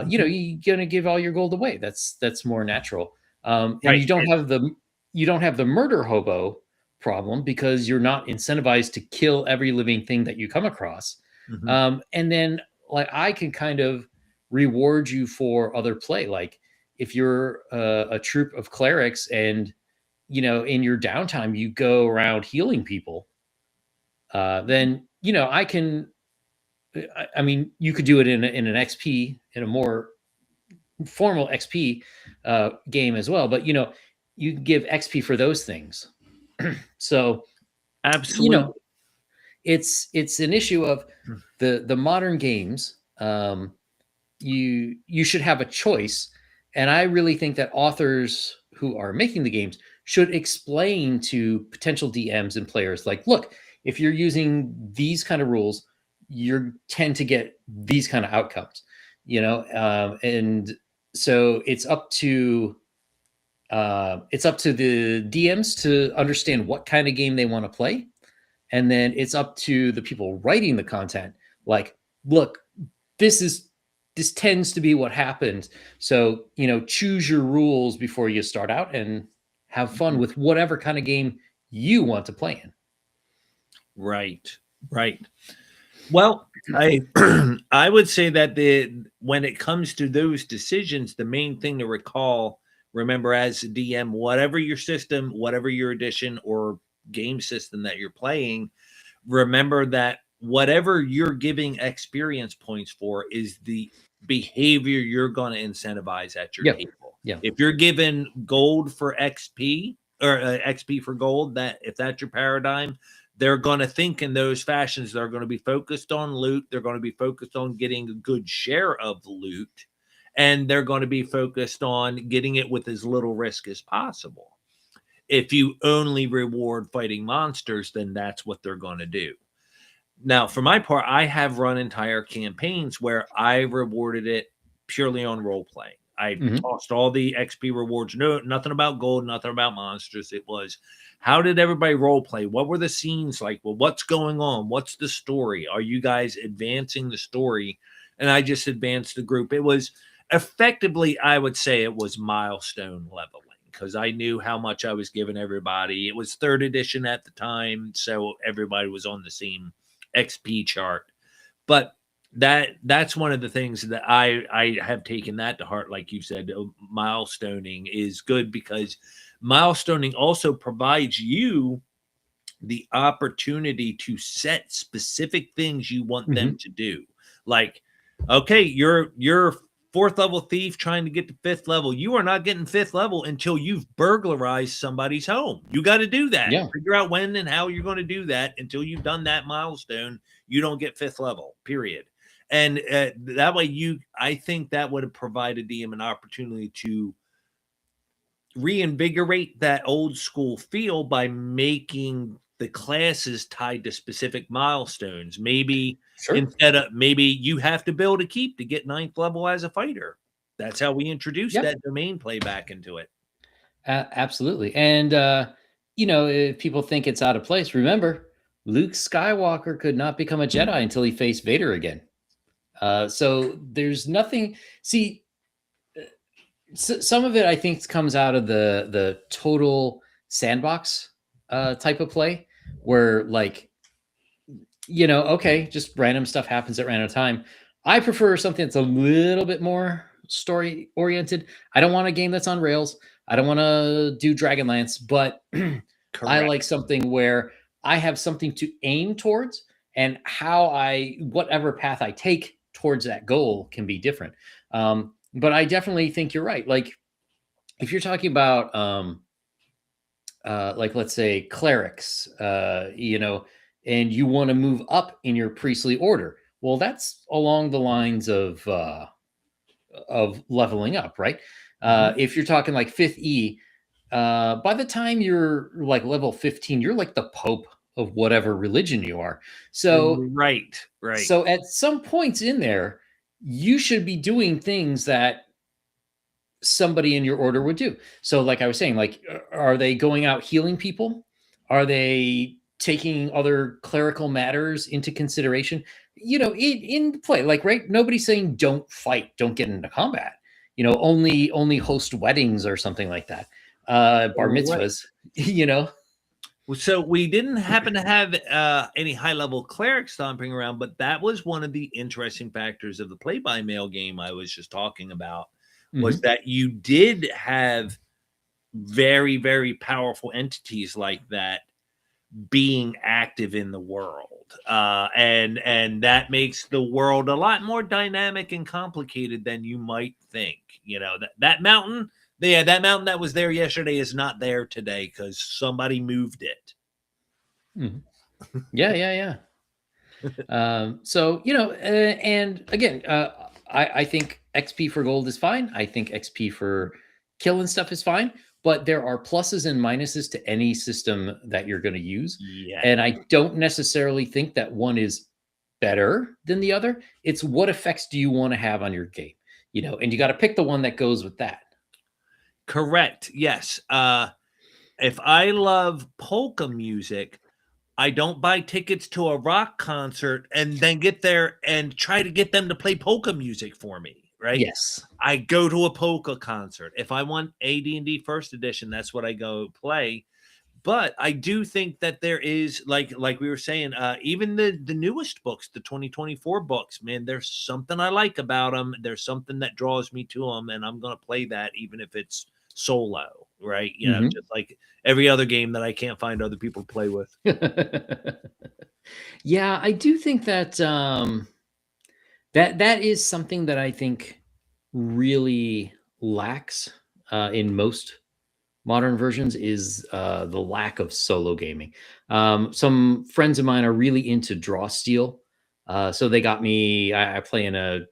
You're gonna give all your gold away. That's more natural. And Right. you don't have the murder hobo problem because you're not incentivized to kill every living thing that you come across. Mm-hmm. And then like I can kind of reward you for other play. Like if you're a troop of clerics and in your downtime you go around healing people, then I can. I mean, you could do it in an XP, in a more formal XP game as well. But you can give XP for those things. So Absolutely. it's an issue of the modern games. You should have a choice, and I really think that authors who are making the games should explain to potential DMs and players, like, look, if you're using these kind of rules, you tend to get these kind of outcomes, and so it's up to the DMs to understand what kind of game they want to play. And then it's up to the people writing the content. Like, look, this tends to be what happens. So, choose your rules before you start out and have fun with whatever kind of game you want to play in. Right. Well, I I would say that when it comes to those decisions, the main thing to remember as a DM, whatever your system, whatever your edition or game system that you're playing, remember that whatever you're giving experience points for is the behavior you're going to incentivize at your table. Yeah. If you're given gold for XP or XP for gold, that if that's your paradigm, they're going to think in those fashions. They're going to be focused on loot. They're going to be focused on getting a good share of the loot. And they're going to be focused on getting it with as little risk as possible. If you only reward fighting monsters, then that's what they're going to do. Now, for my part, I have run entire campaigns where I rewarded it purely on role playing. I tossed all the XP rewards. No, nothing about gold, nothing about monsters. It was, how did everybody role play? What were the scenes like? Well, what's going on? What's the story? Are you guys advancing the story? And I just advanced the group. It was effectively, I would say it was milestone leveling. because I knew how much I was giving everybody. It was third edition at the time, so everybody was on the same XP chart. But that's one of the things that I have taken that to heart. Like you said, milestoning is good because milestoning also provides you the opportunity to set specific things you want them to do. Like, okay, you're fourth level thief trying to get to fifth level. You are not getting fifth level until you've burglarized somebody's home. You got to do that. Yeah. Figure out when and how you're going to do that. Until you've done that milestone, you don't get fifth level, period. And that way I think that would have provided them an opportunity to reinvigorate that old school feel by making the classes tied to specific milestones. Maybe maybe you have to build a keep to get ninth level as a fighter. That's how we introduced that domain play back into it. Absolutely. And, if people think it's out of place, remember, Luke Skywalker could not become a Jedi until he faced Vader again. So there's nothing. See, some of it I think comes out of the total sandbox type of play, where like, okay, just random stuff happens at random time. I prefer something that's a little bit more story oriented. I don't want a game that's on rails. I don't want to do Dragonlance, but I like something where I have something to aim towards, and whatever path I take towards that goal can be different. But I definitely think you're right. Like, if you're talking about, like, let's say clerics, and you want to move up in your priestly order, well, that's along the lines of leveling up, right? If you're talking like 5th E, by the time you're like level 15, you're like the Pope of whatever religion you are. So right. So at some points in there, you should be doing things that somebody in your order would do. So like I was saying, like, are they going out healing people? Are they taking other clerical matters into consideration? In play, like, right? Nobody's saying don't fight, don't get into combat. Only host weddings or something like that. Bar mitzvahs, So we didn't happen to have any high-level cleric stomping around, but that was one of the interesting factors of the play-by-mail game I was just talking about, was that you did have very, very powerful entities like that being active in the world. And that makes the world a lot more dynamic and complicated than you might think. That mountain... Yeah, that mountain that was there yesterday is not there today because somebody moved it. Yeah. So, and again, I think XP for gold is fine. I think XP for killing stuff is fine. But there are pluses and minuses to any system that you're going to use. Yeah. And I don't necessarily think that one is better than the other. It's what effects do you want to have on your game? And you got to pick the one that goes with that. Correct. Yes. If I love polka music, I don't buy tickets to a rock concert and then get there and try to get them to play polka music for me, right? Yes. I go to a polka concert. If I want AD&D first edition, that's what I go play. But I do think that there is, like we were saying, even the newest books, the 2024 books, man, there's something I like about them. There's something that draws me to them, and I'm going to play that even if it's solo, right? Just like every other game that I can't find other people to play with. Yeah, I do think that that is something that I think really lacks in most modern versions, is the lack of solo gaming. Some friends of mine are really into draw steel. So they got me, I play in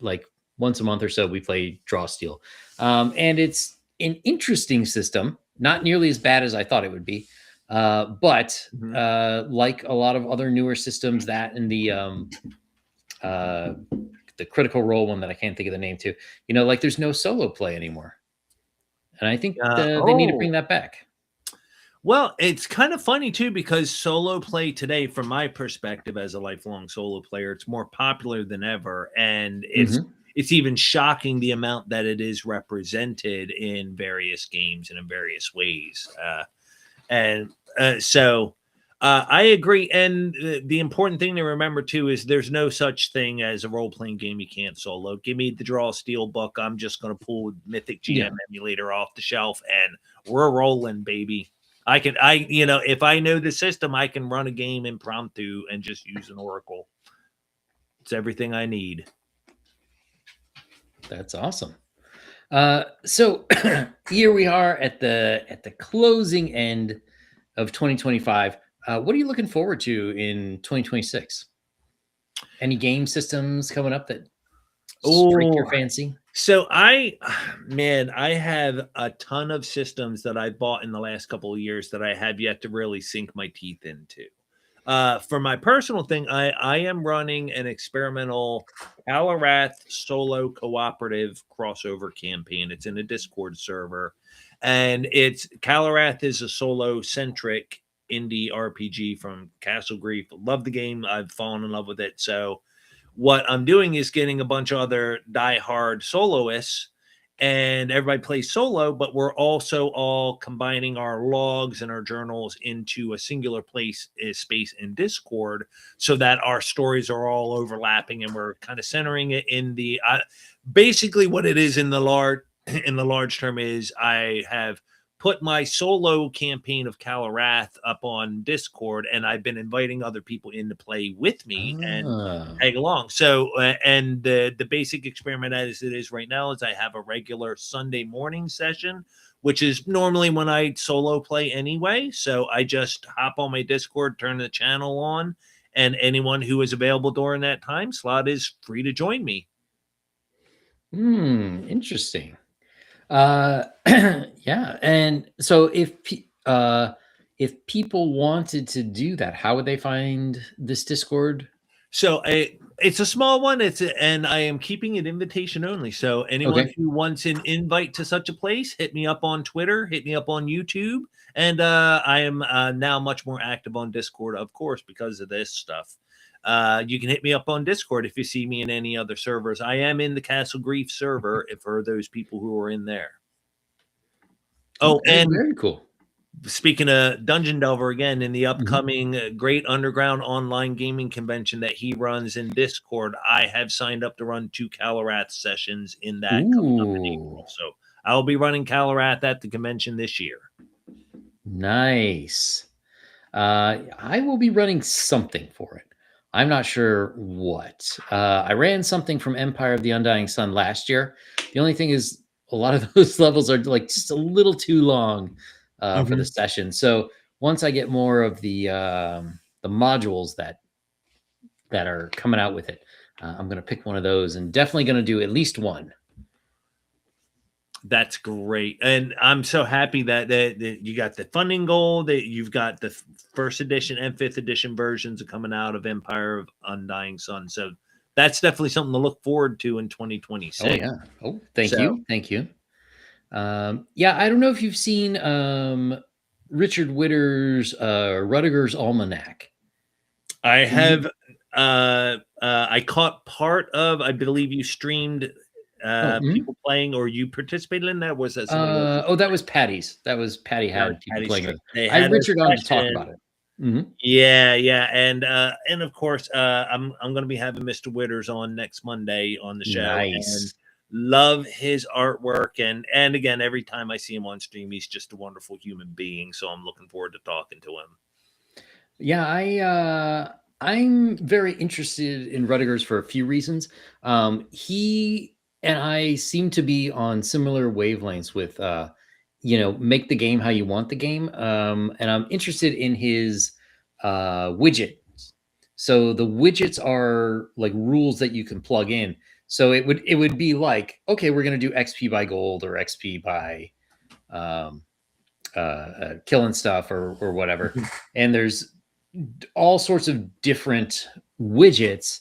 like once a month or so, we play draw steel. And it's an interesting system, not nearly as bad as I thought it would be. But like a lot of other newer systems, that and the Critical Role one that I can't think of the name to, like, there's no solo play anymore. And I think they need to bring that back. Well, it's kind of funny too, because solo play today, from my perspective as a lifelong solo player, it's more popular than ever. And it's even shocking the amount that it is represented in various games and in various ways. So I agree. And the important thing to remember too is there's no such thing as a role playing game you can't solo. Give me the Draw Steel book. I'm just going to pull Mythic GM emulator off the shelf, and we're rolling, baby. If I know the system, I can run a game impromptu and just use an Oracle. It's everything I need. That's awesome. So here we are at the closing end of 2025. What are you looking forward to in 2026? Any game systems coming up that strike your fancy? So I have a ton of systems that I bought in the last couple of years that I have yet to really sink my teeth into. For my personal thing, I am running an experimental Calarath solo cooperative crossover campaign. It's in a Discord server, and Calarath is a solo centric indie RPG from Castle Grief. Love the game. I've fallen in love with it. So what I'm doing is getting a bunch of other diehard soloists, and everybody plays solo, but we're also all combining our logs and our journals into a singular space in Discord, so that our stories are all overlapping, and we're kind of centering it in the basically what it is in the large term is I have put my solo campaign of Calarath up on Discord, and I've been inviting other people in to play with me and tag along. So, and the basic experiment as it is right now is I have a regular Sunday morning session, which is normally when I solo play anyway. So I just hop on my Discord, turn the channel on, and anyone who is available during that time slot is free to join me. Interesting. Yeah. And so if people wanted to do that, how would they find this Discord? So it's a small one. And I am keeping it invitation only. So anyone who wants an invite to such a place, hit me up on Twitter, hit me up on YouTube. And I am now much more active on Discord, of course, because of this stuff. You can hit me up on Discord if you see me in any other servers. I am in the Castle Grief server for those people who are in there. Oh, and very cool. Speaking of Dungeon Delver, again, in the upcoming Great Underground Online Gaming Convention that he runs in Discord, I have signed up to run 2 Calarath sessions in that coming up in April. So I'll be running Calarath at the convention this year. Nice. I will be running something for it. I'm not sure what. I ran something from Empire of the Undying Sun last year. The only thing is a lot of those levels are like just a little too long for the session. So once I get more of the modules that are coming out with it, I'm going to pick one of those and definitely going to do at least one. That's great. And I'm so happy that you got the funding goal, that you've got the 1st edition and 5th edition versions are coming out of Empire of Undying Sun. So that's definitely something to look forward to in 2026. Oh, yeah. Oh, thank you. Thank you. Yeah, I don't know if you've seen Richard Witter's Rudiger's Almanac. I have. I caught part of. I believe you streamed people playing, or you participated in that. Was that somebody else? That was Patty's. That was Patty had people playing it. I had Richard on to talk about it. Yeah, and of course, I'm going to be having Mr. Witters on next Monday on the show. Nice. And love his artwork, and again, every time I see him on stream, he's just a wonderful human being. So I'm looking forward to talking to him. Yeah, I'm very interested in Rudiger's for a few reasons. He and I seem to be on similar wavelengths with make the game how you want the game. And I'm interested in his widgets. So the widgets are like rules that you can plug in. So it would be like, okay, we're going to do XP by gold or XP by killing stuff or whatever. And there's all sorts of different widgets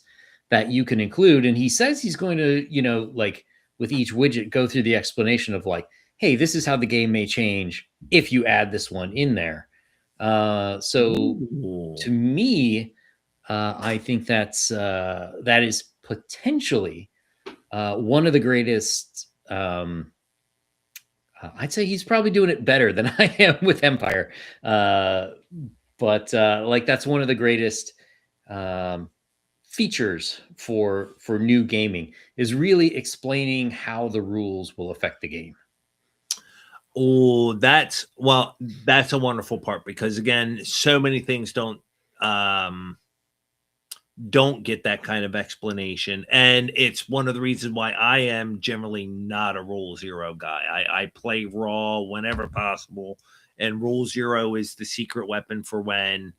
that you can include. And he says he's going to, like with each widget, go through the explanation of like, hey, this is how the game may change if you add this one in there. So to me, I think that is potentially one of the greatest. I'd say he's probably doing it better than I am with Empire. But like that's one of the greatest features for new gaming is really explaining how the rules will affect the game. Oh, that's a wonderful part because again, so many things don't get that kind of explanation, and it's one of the reasons why I am generally not a Rule Zero guy. I play raw whenever possible, and Rule Zero is the secret weapon for when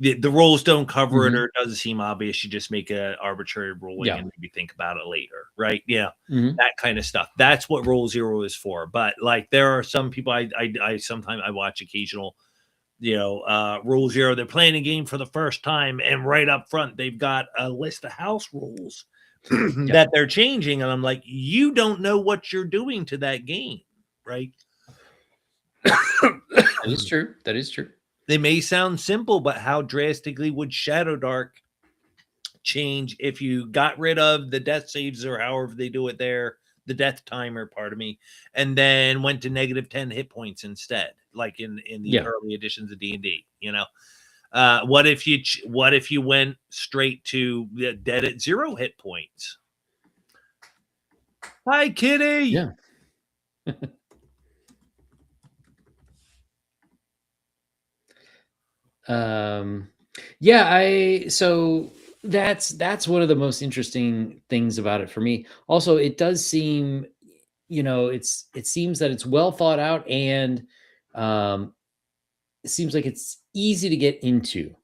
the rules don't cover it or it doesn't seem obvious. You just make an arbitrary ruling and maybe think about it later, right? Yeah, that kind of stuff. That's what Rule Zero is for. But like, there are some people I sometimes I watch occasional, Rule Zero. They're playing a game for the first time, and right up front, they've got a list of house rules that they're changing, and I'm like, you don't know what you're doing to that game, right? That is true. That is true. They may sound simple, but how drastically would Shadow Dark change if you got rid of the death saves or however they do it there, the death timer, pardon me, and then went to -10 hit points instead, like in the early editions of D&D, what if you went straight to dead at 0 hit points? Hi, kitty. Yeah. So that's one of the most interesting things about it for me. Also, it does seem, it seems that it's well thought out, and it seems like it's easy to get into.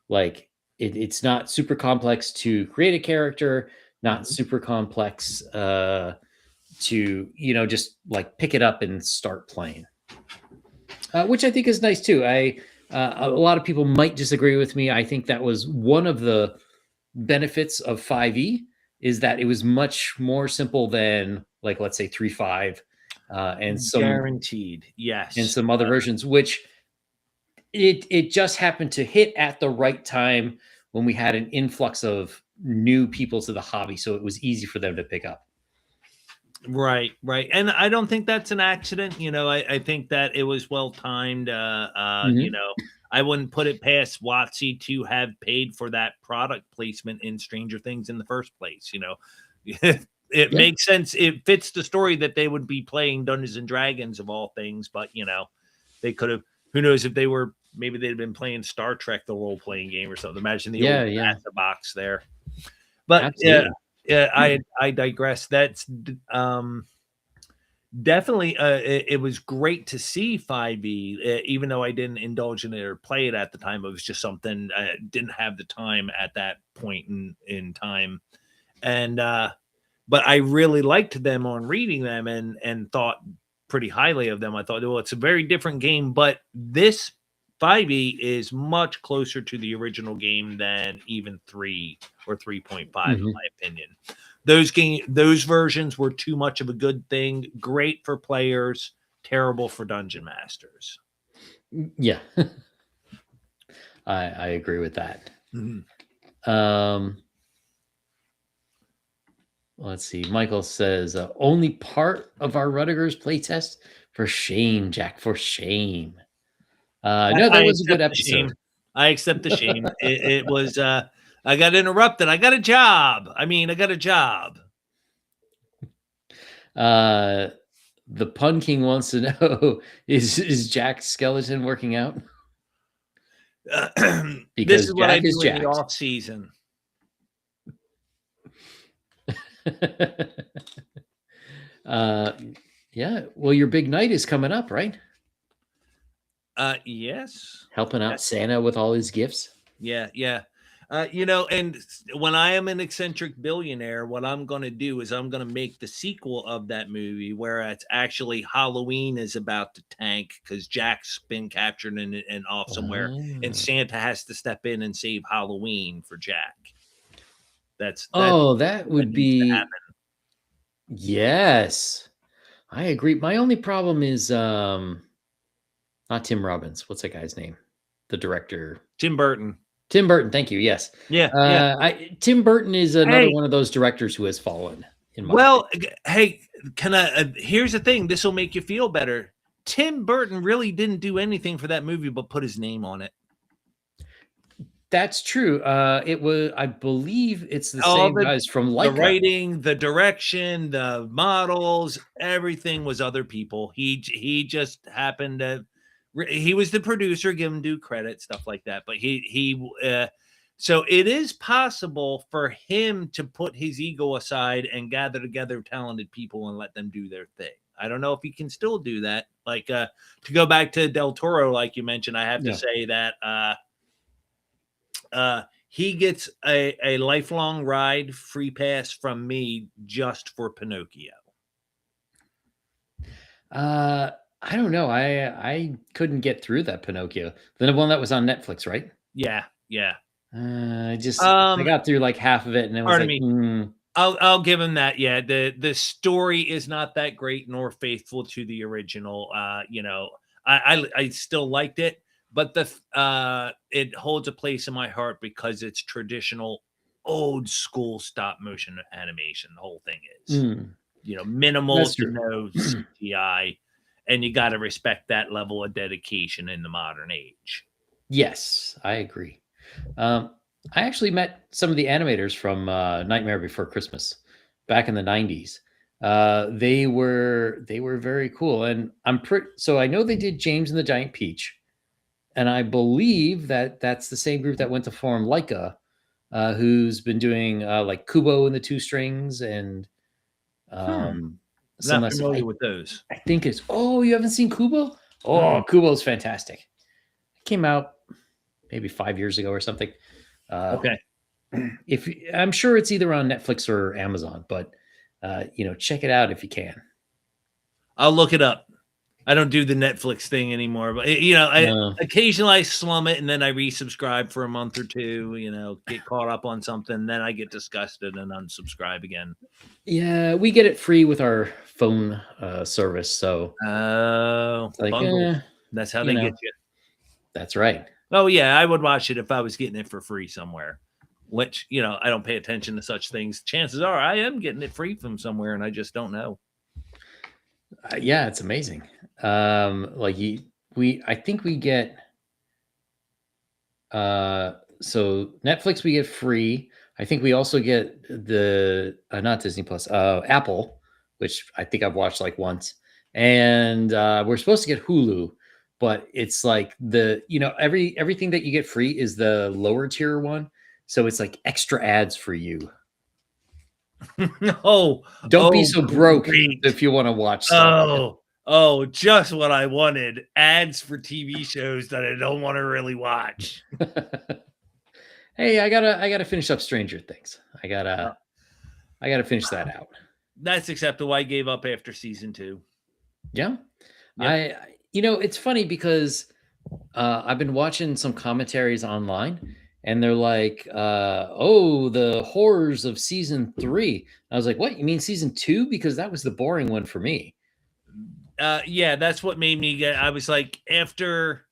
Like it's not super complex to create a character, not super complex to just like pick it up and start playing, which I think is nice too. A lot of people might disagree with me. I think that was one of the benefits of 5e is that it was much more simple than, like, let's say 3.5 and some guaranteed, yes, and some other versions, which it just happened to hit at the right time when we had an influx of new people to the hobby, so it was easy for them to pick up. Right. And I don't think that's an accident. I think that it was well timed. I wouldn't put it past WotC to have paid for that product placement in Stranger Things in the first place. It makes sense. It fits the story that they would be playing Dungeons and Dragons of all things, but they could have, who knows if maybe they'd been playing Star Trek, the role playing game or something. Imagine the old NASA box there. But absolutely. I digress. That's definitely it was great to see 5e, even though I didn't indulge in it or play it at the time. It was just something I didn't have the time at that point in time, and but I really liked them on reading them and thought pretty highly of them. I thought, well, it's a very different game, but this 5e is much closer to the original game than even 3 or 3.5, in my opinion. Those versions were too much of a good thing. Great for players, terrible for dungeon masters. Yeah. I agree with that. Let's see. Michael says, only part of our Rudiger's playtest? For shame, Jack, for shame. No, that was a good episode. I accept the shame. It was, I got interrupted. I got a job. The Pun King wants to know, is Jack's skeleton working out? This is what I do in the off season. Yeah. Well, your big night is coming up, right? Yes. Helping out Santa with all his gifts. Yeah. And when I am an eccentric billionaire, what I'm going to do is I'm going to make the sequel of that movie where it's actually Halloween is about to tank because Jack's been captured and off somewhere, and Santa has to step in and save Halloween for Jack. That would be. Yes, I agree. My only problem is not Tim Robbins. What's that guy's name? The director. Tim Burton. Tim Burton. Thank you. Yes. Yeah. Tim Burton is another one of those directors who has fallen. in my Well, opinion. hey, can I? Here's the thing. This will make you feel better. Tim Burton really didn't do anything for that movie but put his name on it. That's true. It was, I believe, it's the All same guys from the Leica. writing, the direction, the models, everything was other people. He just happened to. He was the producer, give him due credit, stuff like that. But so it is possible for him to put his ego aside and gather together talented people and let them do their thing. I don't know if he can still do that. Like to go back to Del Toro, like you mentioned, I have to Yeah. say that he gets a lifelong ride free pass from me just for Pinocchio. I don't know. I couldn't get through that Pinocchio. The one that was on Netflix, right? Yeah. I got through like half of it, and it was Pardon like, me. I'll give him that. Yeah, the story is not that great nor faithful to the original. I still liked it, but it holds a place in my heart because it's traditional old school stop motion animation. The whole thing is, minimal that's to true. no CGI, and you got to respect that level of dedication in the modern age. Yes, I agree. I actually met some of the animators from Nightmare Before Christmas back in the '90s. They were very cool, and so I know they did James and the Giant Peach, and I believe that that's the same group that went to form Leica, who's been doing like Kubo and the Two Strings and some Not of that stuff. familiar with those. I think it's. Oh, you haven't seen Kubo? Oh, Mm. Kubo's fantastic. It came out maybe 5 years ago or something. Okay. If I'm sure it's either on Netflix or Amazon, but check it out if you can. I'll look it up. I don't do the Netflix thing anymore, but I No. occasionally I slum it and then I resubscribe for a month or two, get caught up on something, then I get disgusted and unsubscribe again. Yeah, we get it free with our phone service, so Oh, it's like, bundles. That's how you they know, get you. that's right. Oh yeah, I would watch it if I was getting it for free somewhere. Which, I don't pay attention to such things. Chances are I am getting it free from somewhere and I just don't know. Yeah, it's amazing. I think we get so Netflix we get free. I think we also get the not Disney Plus, Apple, which I think I've watched like once, and we're supposed to get Hulu, but it's like everything that you get free is the lower tier one, so it's like extra ads for you. Don't be so broke great. if you want to watch stuff. Just what I wanted. Ads for TV shows that I don't want to really watch. Hey, I gotta finish up Stranger Things. I gotta finish that out. That's acceptable. I gave up after season 2. Yeah. Yep. It's funny because I've been watching some commentaries online and they're like, oh, the horrors of season 3. I was like, what? You mean season 2? Because that was the boring one for me. Yeah, that's what made me get. I was like, after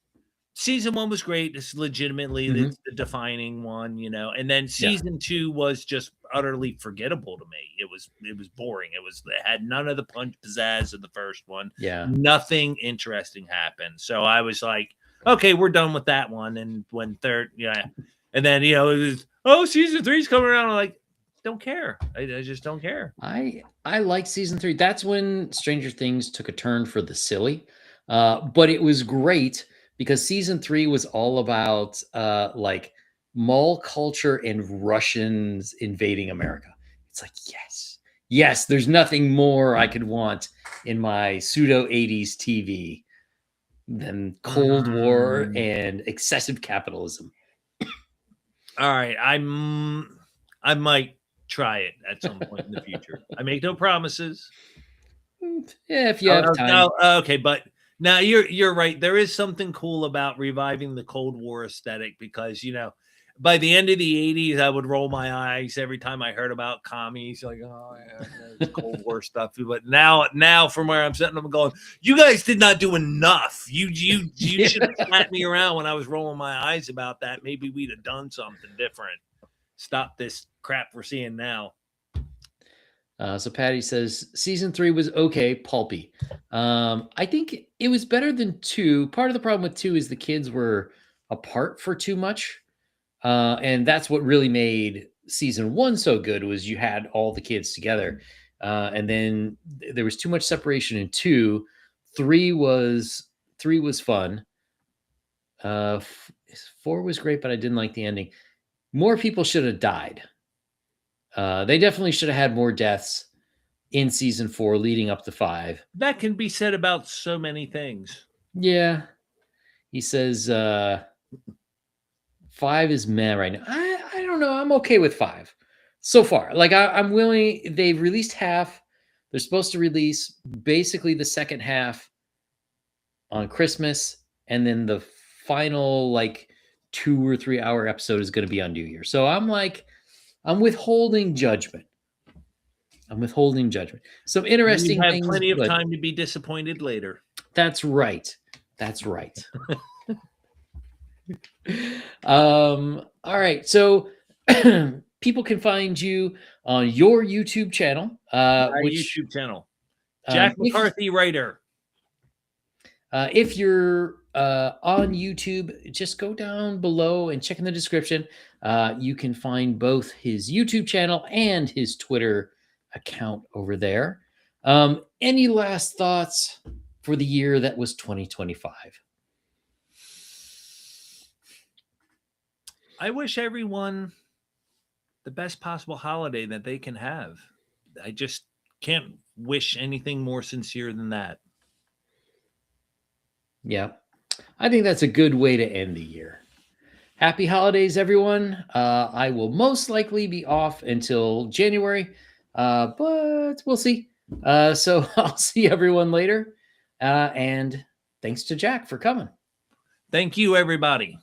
season 1 was great. It's legitimately it's the defining one, and then season 2 was just utterly forgettable to me. It was boring. It had none of the punch pizzazz of the first one. Yeah. Nothing interesting happened. So I was like, okay, we're done with that one. And when third, and then it was, season 3's coming around. I'm like, don't care. I just don't care. I like season 3. That's when Stranger Things took a turn for the silly. But it was great because season 3 was all about like mall culture and Russians invading America. It's like, yes, there's nothing more I could want in my pseudo 80s TV than Cold War and excessive capitalism. All right, I might try it at some point in the future. I make no promises. Yeah, if you have time. Okay, but now you're right. There is something cool about reviving the Cold War aesthetic because by the end of the 80s, I would roll my eyes every time I heard about commies. Like, oh yeah, it's Cold War stuff. But now from where I'm sitting, I'm going, you guys did not do enough. You should have slapped me around when I was rolling my eyes about that. Maybe we'd have done something different. Stop this crap we're seeing now. So Patty says season 3 was okay, pulpy. I think it was better than 2. Part of the problem with 2 is the kids were apart for too much. And that's what really made season 1 so good, was you had all the kids together. And then there was too much separation in 2. 3 was fun. 4 was great, but I didn't like the ending. More people should have died. They definitely should have had more deaths in season 4 leading up to 5. That can be said about so many things. Yeah. He says 5 is meh right now. I don't know. I'm okay with 5 so far. Like I'm willing. They've released half. They're supposed to release basically the second half on Christmas, and then the final like 2 or 3 hour episode is going to be on New Year. So I'm withholding judgment. Some interesting You have things. plenty of time to be disappointed later. That's right. All right. So people can find you on your YouTube channel. YouTube channel. Jack McCarthy writer. If you're on YouTube, just go down below and check in the description. You can find both his YouTube channel and his Twitter account over there. Any last thoughts for the year that was 2025? I wish everyone the best possible holiday that they can have. I just can't wish anything more sincere than that. Yeah, I think that's a good way to end the year. Happy holidays, everyone. I will most likely be off until January, but we'll see. So I'll see everyone later. And thanks to Jack for coming. Thank you, everybody.